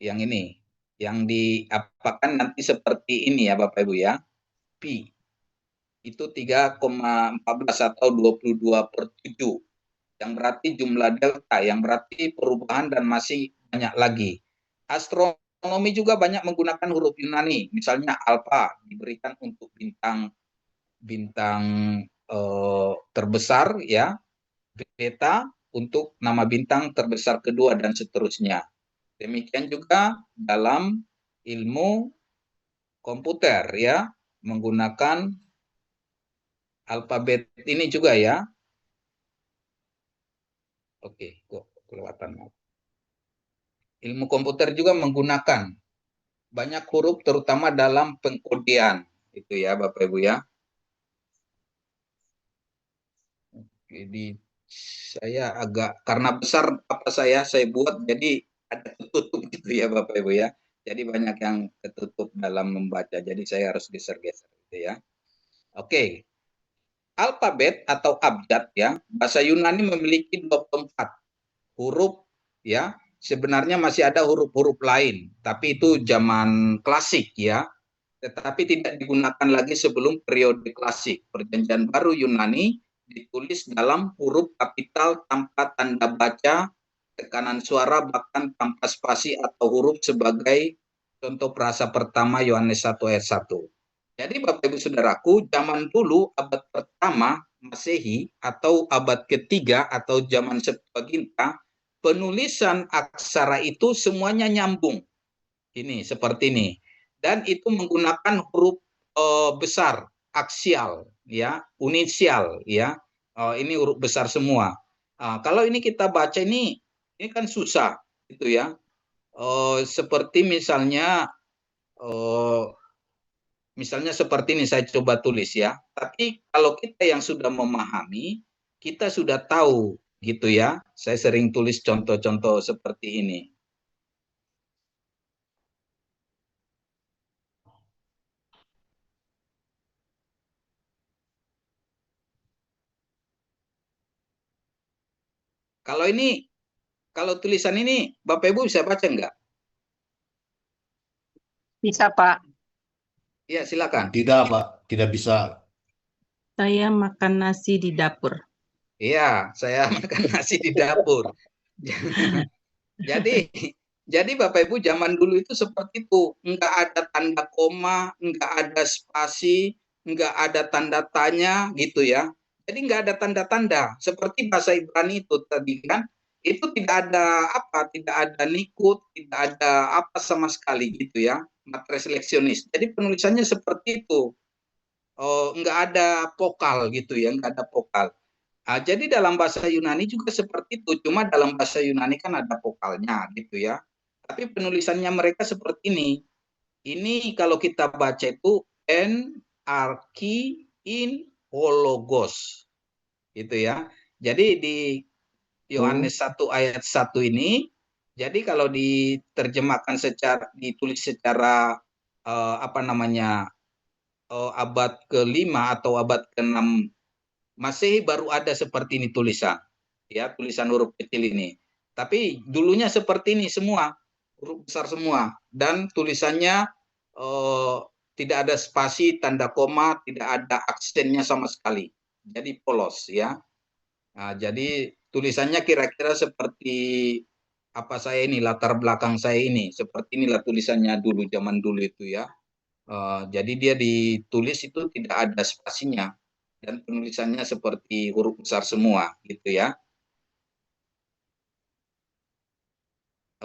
yang ini, yang diapakan nanti seperti ini ya Bapak Ibu ya, pi. Itu 3,14 atau 22/7, yang berarti jumlah delta, yang berarti perubahan dan masih banyak lagi. Astronomi juga banyak menggunakan huruf Yunani, misalnya alpha diberikan untuk bintang terbesar ya, beta untuk nama bintang terbesar kedua dan seterusnya. Demikian juga dalam ilmu komputer ya, menggunakan alfabet ini juga ya. Oke, kok kelewatan. Ilmu komputer juga menggunakan banyak huruf terutama dalam pengkodean. Itu ya Bapak Ibu ya. Jadi saya agak, karena besar apa saya buat, jadi ada ketutup gitu ya Bapak Ibu ya. Jadi banyak yang ketutup dalam membaca. Jadi saya harus geser-geser gitu ya. Oke. Alfabet atau abjad ya, bahasa Yunani memiliki 24 huruf ya. Sebenarnya masih ada huruf-huruf lain, tapi itu zaman klasik ya. Tetapi tidak digunakan lagi sebelum periode klasik. Perjanjian Baru Yunani ditulis dalam huruf kapital tanpa tanda baca, tekanan suara, bahkan tanpa spasi atau huruf sebagai contoh frasa pertama Yohanes 1 ayat 1. Jadi Bapak Ibu Saudaraku, zaman dulu abad pertama Masehi atau abad ketiga atau zaman Septuaginta, penulisan aksara itu semuanya nyambung. Ini seperti ini. Dan itu menggunakan huruf besar, aksial ya, unisial ya. Ini huruf besar semua. Kalau ini kita baca ini kan susah gitu ya. Seperti misalnya seperti ini saya coba tulis ya. Tapi kalau kita yang sudah memahami, kita sudah tahu gitu ya. Saya sering tulis contoh-contoh seperti ini. Kalau tulisan ini Bapak Ibu bisa baca enggak? Bisa, Pak. Ya, silakan. Tidak, Pak. Tidak bisa. Saya makan nasi di dapur. Iya, saya makan nasi di dapur. Jadi Bapak Ibu zaman dulu itu seperti itu, enggak ada tanda koma, enggak ada spasi, enggak ada tanda tanya gitu ya. Jadi enggak ada tanda-tanda seperti bahasa Ibrani itu tadi kan, itu tidak ada nikut, tidak ada apa sama sekali gitu ya, matriks seleksionis. Jadi penulisannya seperti itu. Enggak ada vokal gitu ya, enggak ada vokal. Jadi dalam bahasa Yunani juga seperti itu, cuma dalam bahasa Yunani kan ada vokalnya gitu ya. Tapi penulisannya mereka seperti ini. Ini kalau kita baca itu en arki in hologos. Gitu ya. Jadi di Yohanes 1 ayat 1 ini, jadi kalau diterjemahkan ditulis secara abad ke-5 atau abad ke-6 Masehi baru ada seperti ini tulisan. Ya, tulisan huruf kecil ini. Tapi dulunya seperti ini semua, huruf besar semua, dan tulisannya tidak ada spasi, tanda koma, tidak ada aksennya sama sekali. Jadi polos ya. Nah, jadi tulisannya kira-kira seperti apa saya ini, latar belakang saya ini, seperti inilah tulisannya dulu, zaman dulu itu ya. Jadi dia ditulis itu tidak ada spasinya dan penulisannya seperti huruf besar semua gitu ya.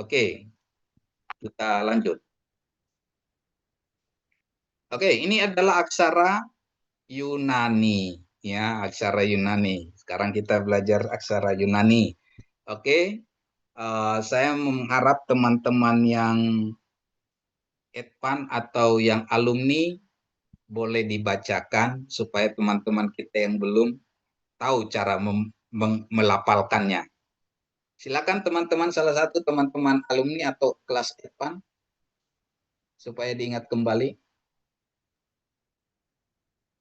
Oke, kita lanjut. Oke, ini adalah aksara Yunani ya, aksara Yunani. Sekarang kita belajar aksara Yunani. Oke, saya mengharap teman-teman yang advance atau yang alumni boleh dibacakan supaya teman-teman kita yang belum tahu cara melafalkannya. Silakan teman-teman, salah satu teman-teman alumni atau kelas advance supaya diingat kembali.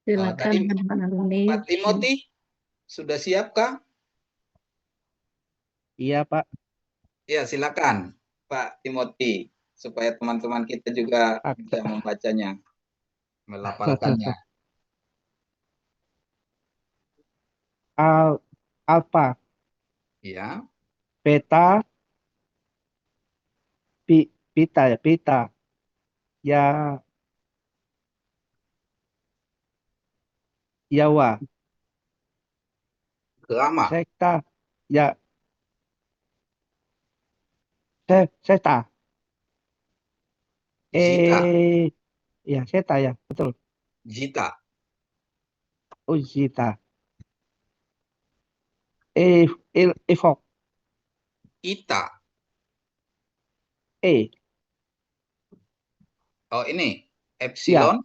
Silakan Tadi teman-teman alumni. Pak Timothy sudah siapkah? Iya, Pak. Ya, silakan Pak Timothy supaya teman-teman kita juga bisa membacanya, melafalkannya. Alfa, Ya, beta, pita ya, pita. Ya, Yawa, lama. sekta, ya, seta. Zita, Ya, seta ya, betul. Zita, Oh, zita. Evok, Ita. Oh, ini ya, Epsilon,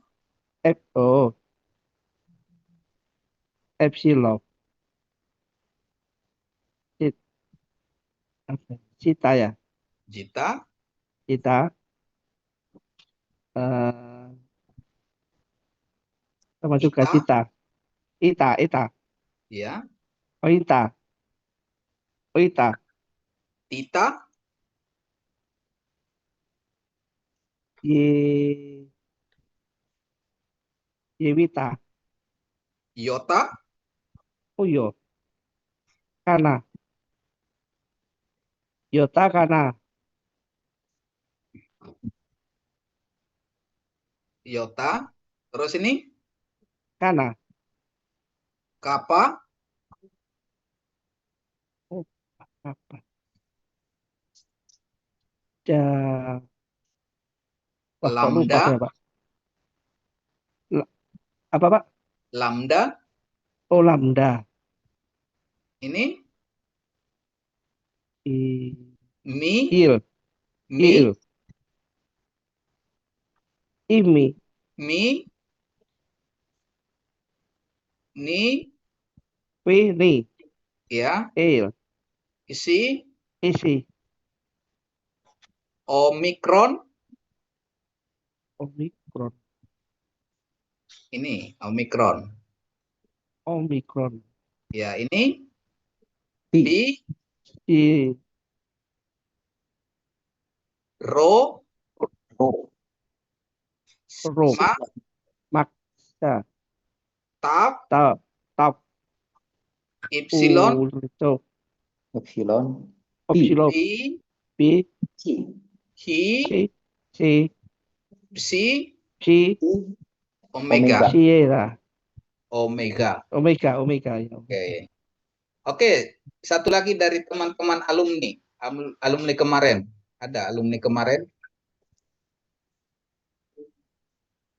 epsilon. Cita ya, Zita, kita sama juga Ita, cita. Ita. ya, Oh, Ita. Tita, Yewita. Yota, Oh, yo. Kana. Yota kana. Yota. Terus ini Kana. Kappa, Oh, apa? Ja. Wah, kok lupa Lambda, saya, Pak. Apa, Pak? Lambda. Oh, lambda. Ini Mi, Il. Imi. Mi, Ni, Ni. ya, Il. Isi, Omikron. Omikron. Ini Omikron. Ya, ini Pi, Ro, Maksa. Tap, Epsilon, Epsilon, Pi, Pi, Hi, Psi, Omega. Sierra. Omega. Omega ya. Oke, satu lagi dari teman-teman alumni kemarin. Ada alumni kemarin?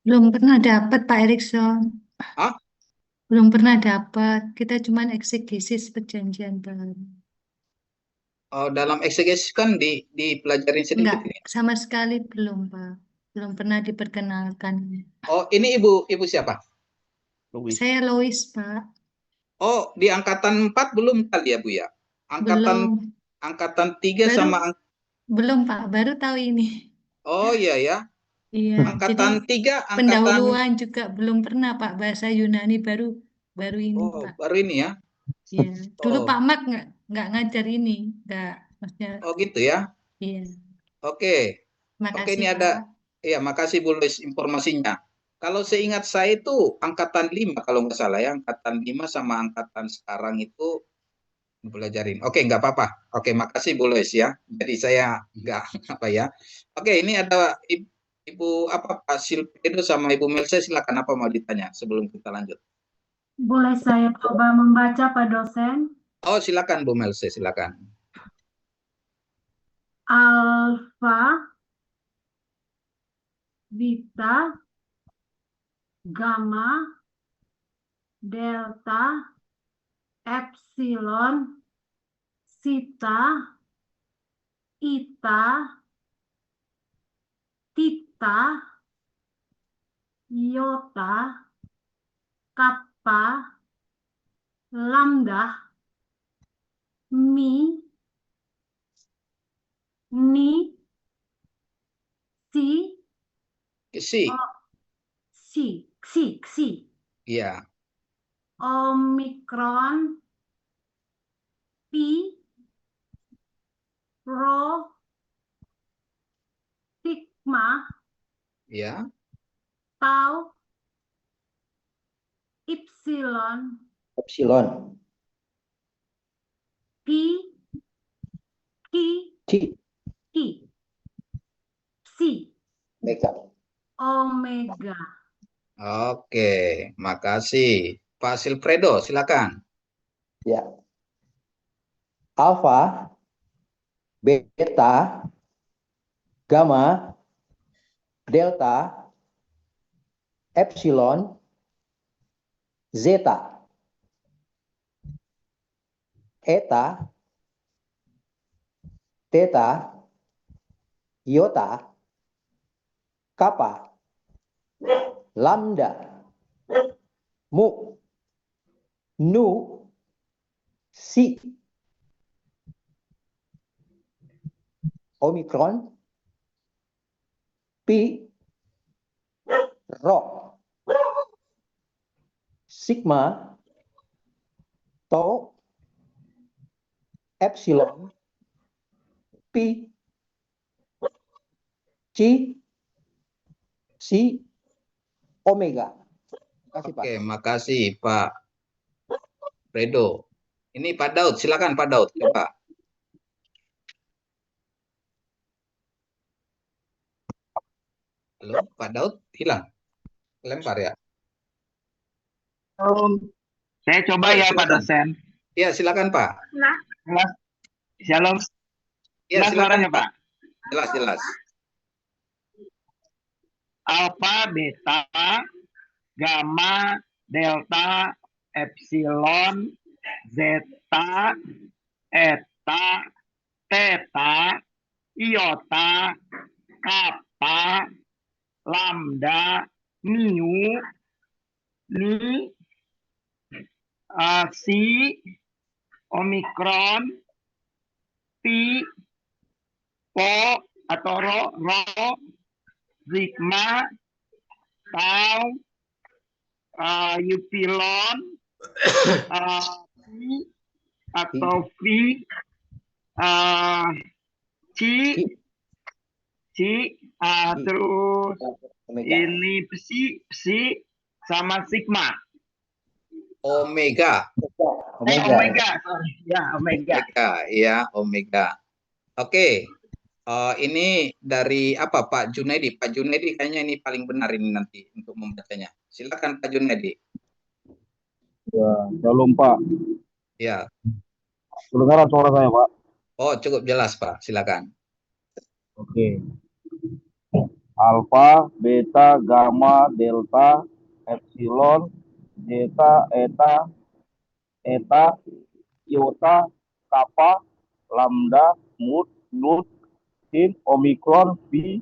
Belum pernah dapat Pak Erikson. Hah? Belum pernah dapat. Kita cuma eksegesis perjanjian baru. Oh, dalam eksegesis kan dipelajarin sedikit Enggak, ini. sama sekali belum, Pak. belum pernah diperkenalkan. Oh, ini ibu siapa? Louis. Saya Lois, Pak. Oh, di angkatan 4 belum kali ya, Bu ya? Belum. Angkatan 3 Baru sama belum, Pak. Baru tahu ini. Oh iya ya. Iya, jadi Angkatan 3, pendahuluan juga belum pernah, Pak. Bahasa Yunani baru ini, Oh, Pak. baru ini ya. Iya. Dulu Oh. Pak Mat nggak ngajar ini, nggak, maksudnya. Oh gitu ya. Iya. Oke. Oke, Makasih, ini Pak. ada. Ya, makasih Bu Luis informasinya. Kalau seingat saya itu angkatan 5 kalau nggak salah ya, angkatan 5 sama angkatan sekarang itu belajarin. Oke, nggak apa-apa. Oke, makasih Bu Luis ya. Jadi saya nggak apa ya. Oke, ini ada Ibu apa Pak Silpedo sama Ibu Melsa, silakan, apa mau ditanya sebelum kita lanjut. Boleh saya coba membaca, Pak dosen? Oh, silakan Bu Melsa, silakan. Alfa, beta, gamma, delta, epsilon, zeta, eta, theta, iota, kappa, lambda, mi, ni, si, Iya. omikron, pi, rho, sigma, Iya. tau, epsilon, pi, psi, omega. Oke, makasih. Pak Silfredo, silakan. Ya. Alfa, beta, gamma, delta, epsilon, zeta, eta, theta, iota, kappa, lambda, mu, nu, si, omikron, pi, rho, sigma, tau, epsilon, pi, chi, si, omega. Makasih, Pak. Oke, makasih Pak Fredo. Ini Pak Daud, silakan Pak Daud, coba. Halo, Pak Daud hilang, lempar ya. Saya coba ya Pak dosen. Ya, silakan Pak. Shalom. Ya, Jelas silakan suaranya Pak. Jelas. Alfa, beta, gamma, delta, epsilon, zeta, eta, theta, iota, kappa, lambda, mu, ni, si, omikron, pi, po atau ro, sigma, tau, epsilon, pi atau phi, chi, terus ini psi sama sigma. Omega. Omega, sorry. Ya, omega. Ya, omega. Oke. Ini dari apa Pak Junaidi? Pak Junaidi kayaknya ini paling benar ini nanti untuk membacanya. Silakan Pak Junaidi. Ya, shalom Pak. Ya. Kedengaran suara saya Pak? Oh, cukup jelas Pak. Silakan. Oke. Alfa, beta, gamma, delta, epsilon, zeta, eta, iota, kappa, lambda, mut, nut, sin, omikron, pi,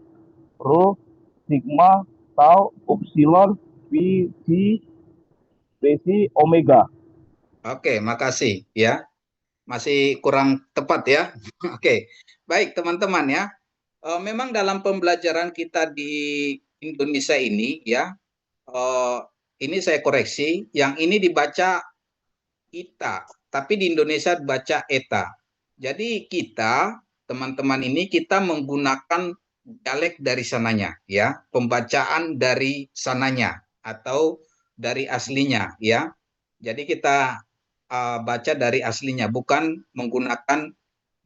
rho, sigma, tau, upsilon, phi, psi, besi, omega. Oke, makasih ya. Masih kurang tepat ya. Oke, baik teman-teman ya. Memang dalam pembelajaran kita di Indonesia ini ya, ini saya koreksi, yang ini dibaca ita, tapi di Indonesia dibaca eta. Jadi kita, teman-teman ini, kita menggunakan dialek dari sananya, ya, pembacaan dari sananya atau dari aslinya, ya. Jadi kita baca dari aslinya, bukan menggunakan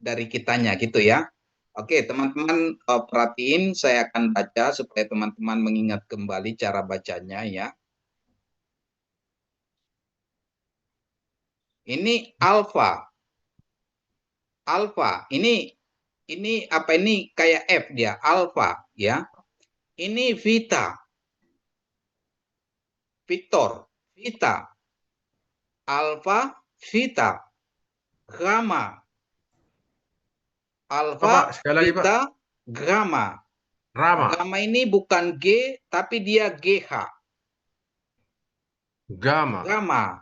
dari kitanya, gitu ya. Oke, teman-teman perhatiin, saya akan baca supaya teman-teman mengingat kembali cara bacanya, ya. Ini alfa. Alfa. Ini apa ini kayak F dia, alfa ya. Ini vita. Victor, vita. Alfa, vita. Gamma. Alfa, sekali lagi, vita, gamma. Rama. Gamma ini bukan G tapi dia GH. Gamma. Gamma.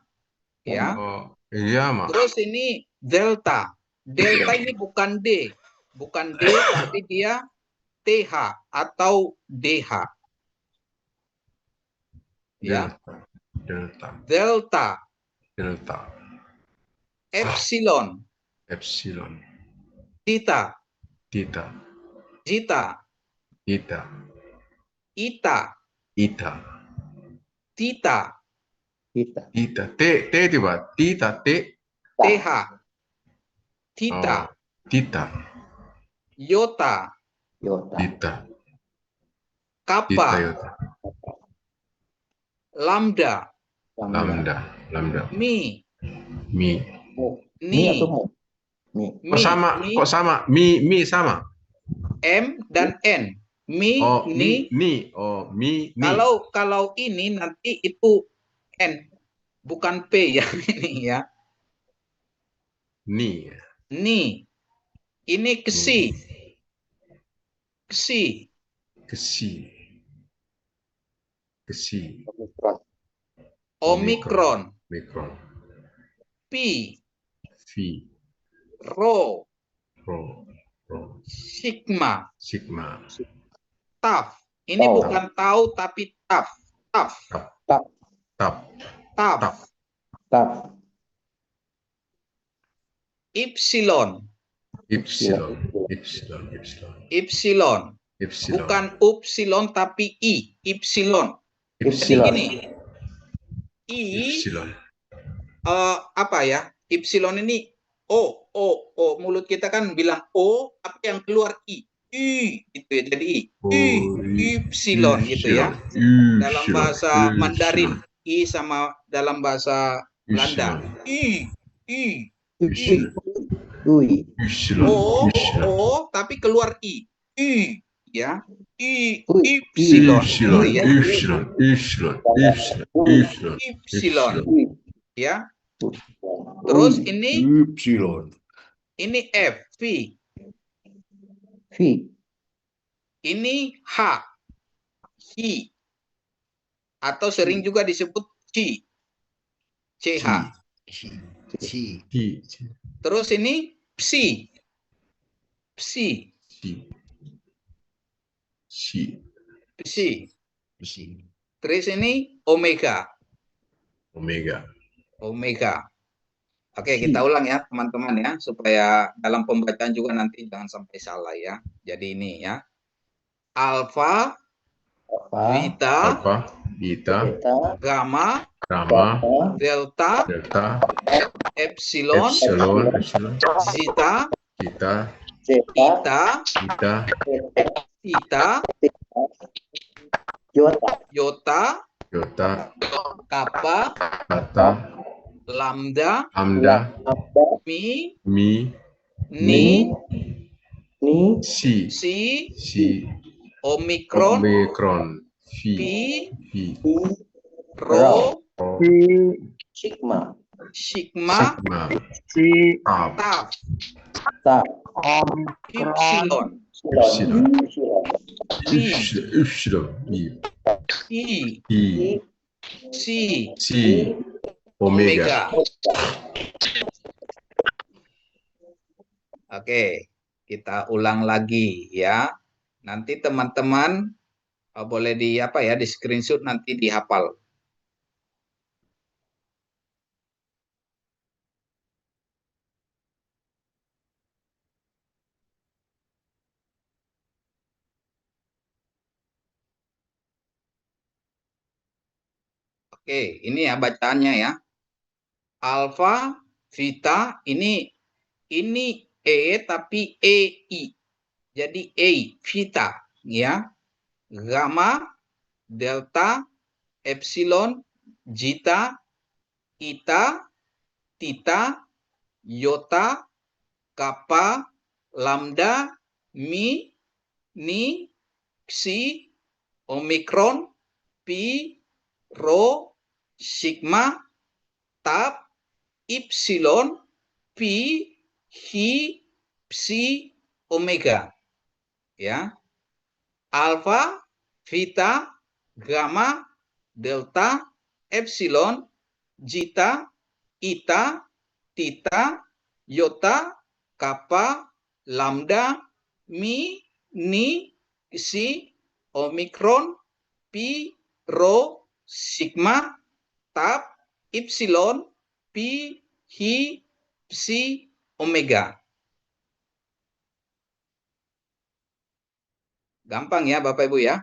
Ya. Oh, gamma. Terus ini delta. Delta ini bukan D. Bukan D, tapi dia TH atau DH. Ya. Delta. Delta. Delta. Epsilon. Epsilon. Theta. Theta. Zeta. Theta. Eta. Eta. Theta. Theta. T tiba. Theta. T. TH. Theta. Oh, Theta. Iota. Theta. Kappa. Theta. Lambda. Lambda. Lambda. Mi. Mi. Ni. Kok sama? Kok sama? Mi sama. M dan N. Mi, Oh, ni. ni. Oh, mi, ni. Kalau ini nanti itu N, bukan P ya ini ya. Ni. Ni. Ini kesi. Kesi. Kesi. Kesi. Omikron. Omikron. Pi. Phi. Rho. Rho. Sigma. Sigma. Taf. Ini bukan tahu tapi taf. Taf. Taf. Taf. Ipsilon. Ipsilon. Bukan upsilon tapi I. Ipsilon. Jadi gini. I. Ipsilon. Apa ya? Ipsilon ini O. Mulut kita kan bilang O, apa yang keluar I. I itu ya, jadi Ipsilon gitu ya. Dalam bahasa Mandarin I sama dalam bahasa Belanda I. O tapi keluar I ya. Ipsilon ya. Terus ini ini F, V. Ini H, Hi. Atau sering juga disebut C, CH. Terus ini Psi. Terus ini Omega. Oke, kita ulang ya teman-teman ya, supaya dalam pembacaan juga nanti jangan sampai salah ya. Jadi ini ya. Alfa, beta, gamma, delta, epsilon, zeta, eta, theta, iota, kappa, lambda, mi, ni, si, omikron, pi, rho, sigma, taf, ipsilon. Si. Omega. Oke, kita ulang lagi ya. Nanti teman-teman boleh di screenshot, nanti dihafal. Oke, ini ya bacaannya ya. Alfa, Vita, ini E tapi EI. Jadi E, Vita ya. Gamma, Delta, Epsilon, Zeta, Eta, Theta, Iota, Kappa, Lambda, Mi, Ni, Xi, Omicron, Pi, Rho, Sigma, Tau, Epsilon, Pi, Hi, Psi, Omega. Ya. Alpha, Vita, Gamma, Delta, Epsilon, Zeta, Eta, Theta, Iota, Kappa, Lambda, Mi, Ni, Xi, Omicron, Pi, Rho, Sigma, Tau, Epsilon, Pi, Hi, Psi, Omega. Gampang ya Bapak Ibu ya.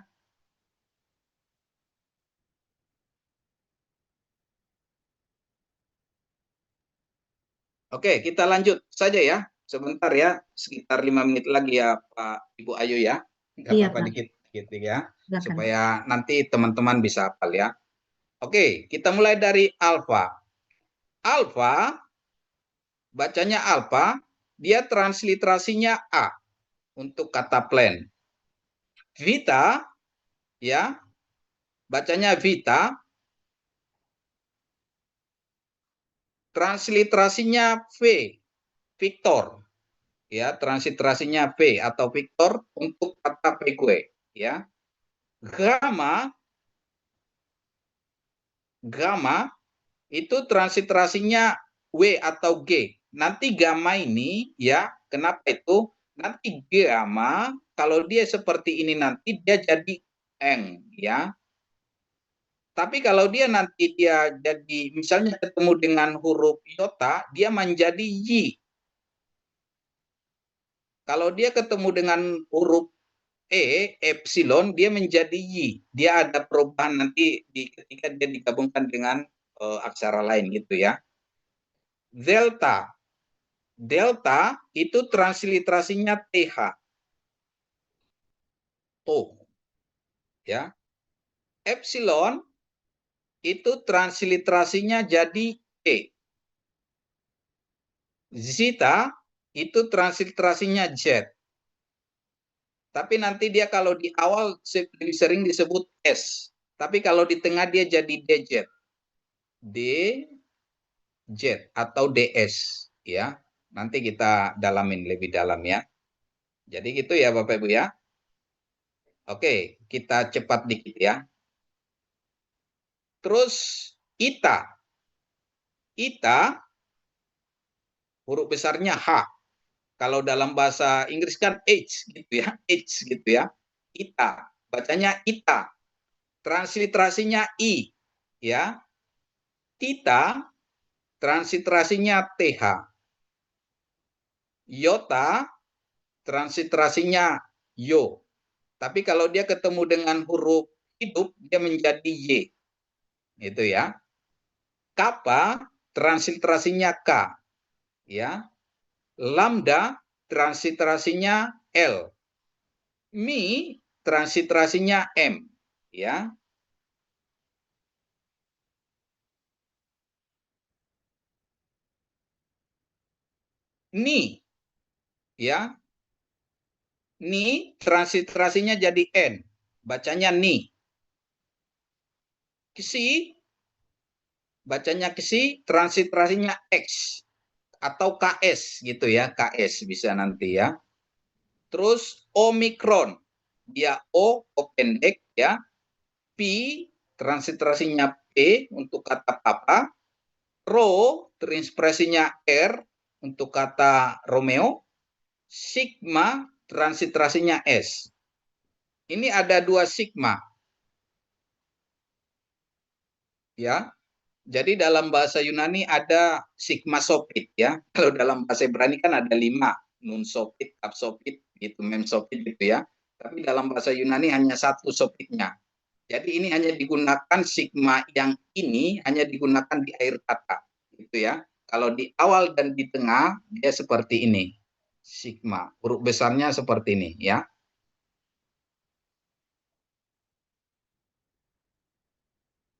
Oke, kita lanjut saja ya. Sebentar ya, sekitar 5 menit lagi ya Pak Ibu Ayu ya. Nggak Iya, apa-apa Pak. dikit-dikit ya. Silakan. Supaya nanti teman-teman bisa hafal ya. Oke, kita mulai dari alfa. Alfa, bacanya alfa, dia transliterasinya A untuk kata plan. Vita, ya, bacanya Vita, transliterasinya V, Victor. Ya, transliterasinya V atau Victor untuk kata pegue, ya. Gamma itu transliterasinya W atau G. Nanti gamma ini ya, kenapa itu? Nanti gamma kalau dia seperti ini nanti dia jadi N ya. Tapi kalau dia nanti dia jadi misalnya ketemu dengan huruf iota, dia menjadi Y. Kalau dia ketemu dengan huruf epsilon, dia menjadi Y. Dia ada perubahan nanti ketika dia digabungkan dengan aksara lain gitu ya. Delta itu transliterasinya TH. O. Ya. Epsilon itu transliterasinya jadi E. Zeta itu transliterasinya Z. Tapi nanti dia kalau di awal lebih sering disebut S. Tapi kalau di tengah dia jadi DZ. DZ atau DS ya. Nanti kita dalamin lebih dalam ya. Jadi gitu ya Bapak Ibu ya. Oke, kita cepat dikit ya. Terus Eta. Eta huruf besarnya H. Kalau dalam bahasa Inggris kan H gitu ya, H gitu ya. Eta, bacanya Ita. Transliterasinya I, ya. Theta, transliterasinya TH. Iota, transliterasinya Yo. Tapi kalau dia ketemu dengan huruf hidup, dia menjadi Y. Itu ya. Kappa, transliterasinya K, ya. Lambda, transliterasinya L. Mi, transliterasinya M, ya. Ni, ya. Ni, transliterasinya jadi N, bacanya Ni. Xi, bacanya Xi, transliterasinya X atau KS gitu ya, KS bisa nanti ya. Terus Omicron, dia O pendek ya. P transliterasinya P untuk kata papa. Rho transliterasinya R untuk kata Romeo. Sigma transliterasinya S. Ini ada 2 sigma. Ya. Jadi dalam bahasa Yunani ada sigma sopit ya. Kalau dalam bahasa Ibrani kan ada 5, nun sopit, tap sopit, gitu, mem sopit gitu ya. Tapi dalam bahasa Yunani hanya 1 sopitnya. Jadi ini hanya digunakan sigma yang ini hanya digunakan di akhir kata, gitu ya. Kalau di awal dan di tengah dia seperti ini. Sigma, huruf besarnya seperti ini ya.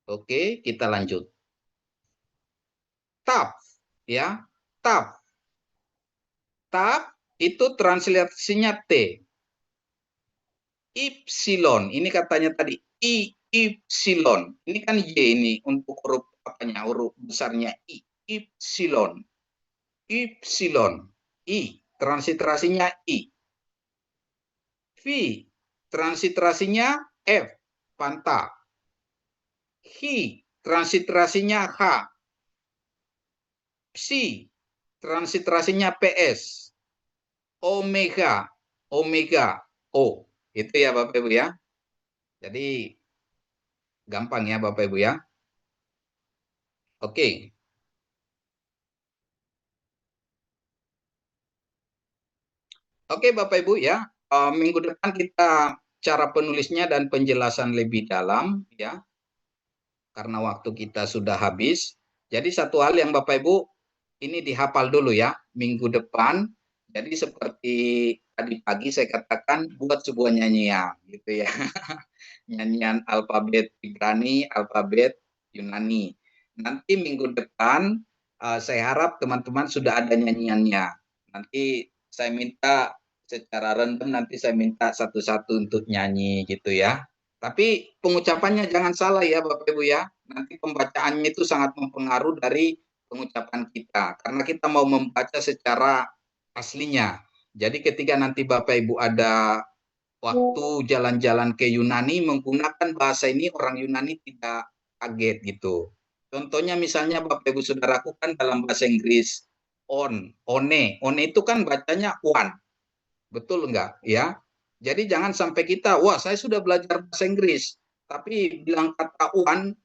Oke, kita lanjut. Tap ya, tap. Tap itu translasinya T. Ipsilon, ini katanya tadi ipsilon. Ini kan Y ini untuk huruf apanya? Huruf besarnya I. Ipsilon. Ipsilon. I, transliterasinya I. V, transliterasinya F, panta. Hi, transliterasinya H. Psi, transliterasinya PS. Omega, omega, O. Itu ya Bapak Ibu ya. Jadi gampang ya Bapak Ibu ya. Oke. Oke Bapak Ibu ya. Minggu depan kita cara penulisnya dan penjelasan lebih dalam ya. Karena waktu kita sudah habis. Jadi satu hal yang Bapak Ibu ini dihafal dulu ya. Minggu depan. Jadi seperti tadi pagi saya katakan buat sebuah nyanyian gitu ya. Nyanyian alfabet Ibrani, alfabet Yunani. Nanti minggu depan saya harap teman-teman sudah ada nyanyiannya. Nanti saya minta secara random nanti saya minta satu-satu untuk nyanyi gitu ya. Tapi pengucapannya jangan salah ya Bapak Ibu ya. Nanti pembacaannya itu sangat mempengaruhi dari pengucapan kita. Karena kita mau membaca secara aslinya. Jadi ketika nanti Bapak Ibu ada waktu jalan-jalan ke Yunani menggunakan bahasa ini, orang Yunani tidak kaget gitu. Contohnya misalnya Bapak Ibu Saudaraku kan dalam bahasa Inggris one itu kan bacanya one. Betul enggak ya? Jadi jangan sampai kita, wah saya sudah belajar bahasa Inggris, tapi bilang kata one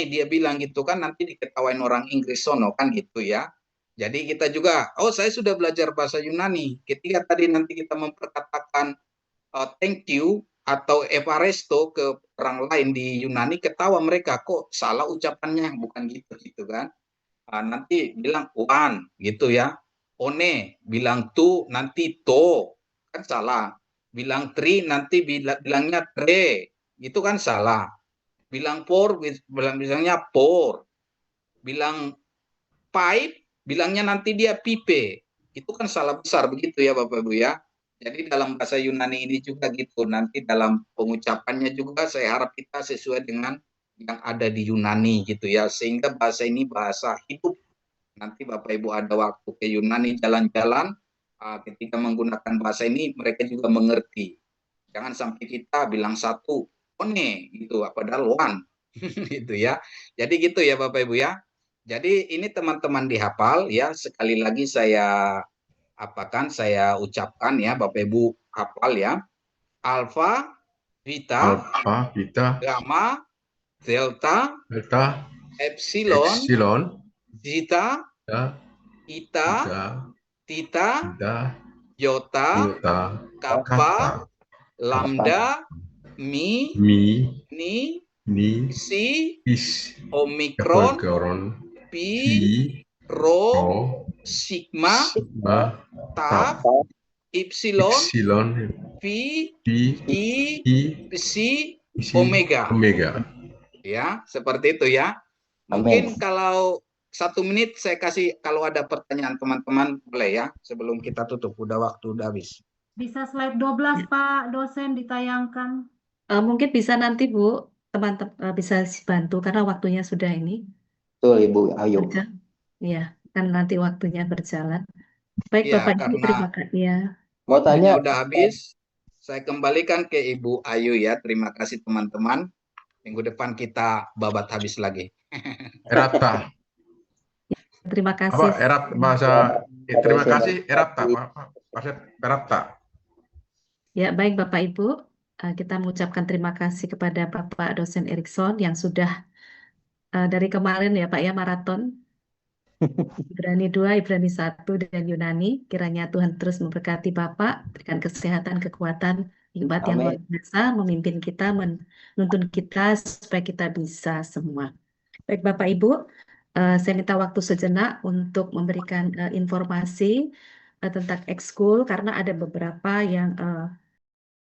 dia bilang gitu kan nanti diketawain orang Inggris sono kan gitu ya. Jadi kita juga, oh saya sudah belajar bahasa Yunani. Ketika tadi nanti kita memperkatakan thank you atau Evaristo ke orang lain di Yunani, ketawa mereka, kok salah ucapannya, bukan gitu kan. Nanti bilang one gitu ya. One bilang tu nanti to, kan salah. Bilang tri nanti bilangnya tre, itu kan salah. Bilang por bilangnya por. Bilang pipe bilangnya nanti dia pipe. Itu kan salah besar begitu ya Bapak Ibu ya. Jadi dalam bahasa Yunani ini juga gitu. Nanti dalam pengucapannya juga saya harap kita sesuai dengan yang ada di Yunani gitu ya. Sehingga bahasa ini bahasa hidup. Nanti Bapak Ibu ada waktu ke Yunani jalan-jalan, ketika menggunakan bahasa ini mereka juga mengerti. Jangan sampai kita bilang satu, one gitu, padahal one. Gitu ya. Jadi gitu ya Bapak Ibu ya. Jadi ini teman-teman dihafal ya. Sekali lagi saya saya ucapkan ya Bapak Ibu hafal ya. Alfa, beta, gamma, delta, epsilon, zeta, eta, theta, iota, kappa, lambda, mi, ni, psi, omikron, pi, rho, sigma, tau, ipsilon, phi, psi, omega. Ya, seperti itu ya. Mungkin kalau 1 menit saya kasih, kalau ada pertanyaan teman-teman boleh ya, sebelum kita tutup, waktu udah habis. Bisa slide 12 Pak dosen ditayangkan. Mungkin bisa nanti Bu, teman-teman bisa bantu karena waktunya sudah ini. Betul Ibu Ayu. Iya, kan nanti waktunya berjalan. Baik ya, Bapak Ibu, terima kasih ya. Mau tanya udah habis. Saya kembalikan ke Ibu Ayu ya. Terima kasih teman-teman. Minggu depan kita babat habis lagi. Erapta. Terima Apa kasih. bahasa terima kasih erapta, bahasa erapta. Ya, baik Bapak Ibu, kita mengucapkan terima kasih kepada Bapak dosen Erikson yang sudah dari kemarin ya Pak ya maraton Ibrani 2, Ibrani 1 dan Yunani. Kiranya Tuhan terus memberkati Bapak, berikan kesehatan, kekuatan, hikmat yang luar biasa, memimpin kita, menuntun kita supaya kita bisa semua. Baik Bapak Ibu, saya minta waktu sejenak untuk memberikan informasi tentang ekskul karena ada beberapa yang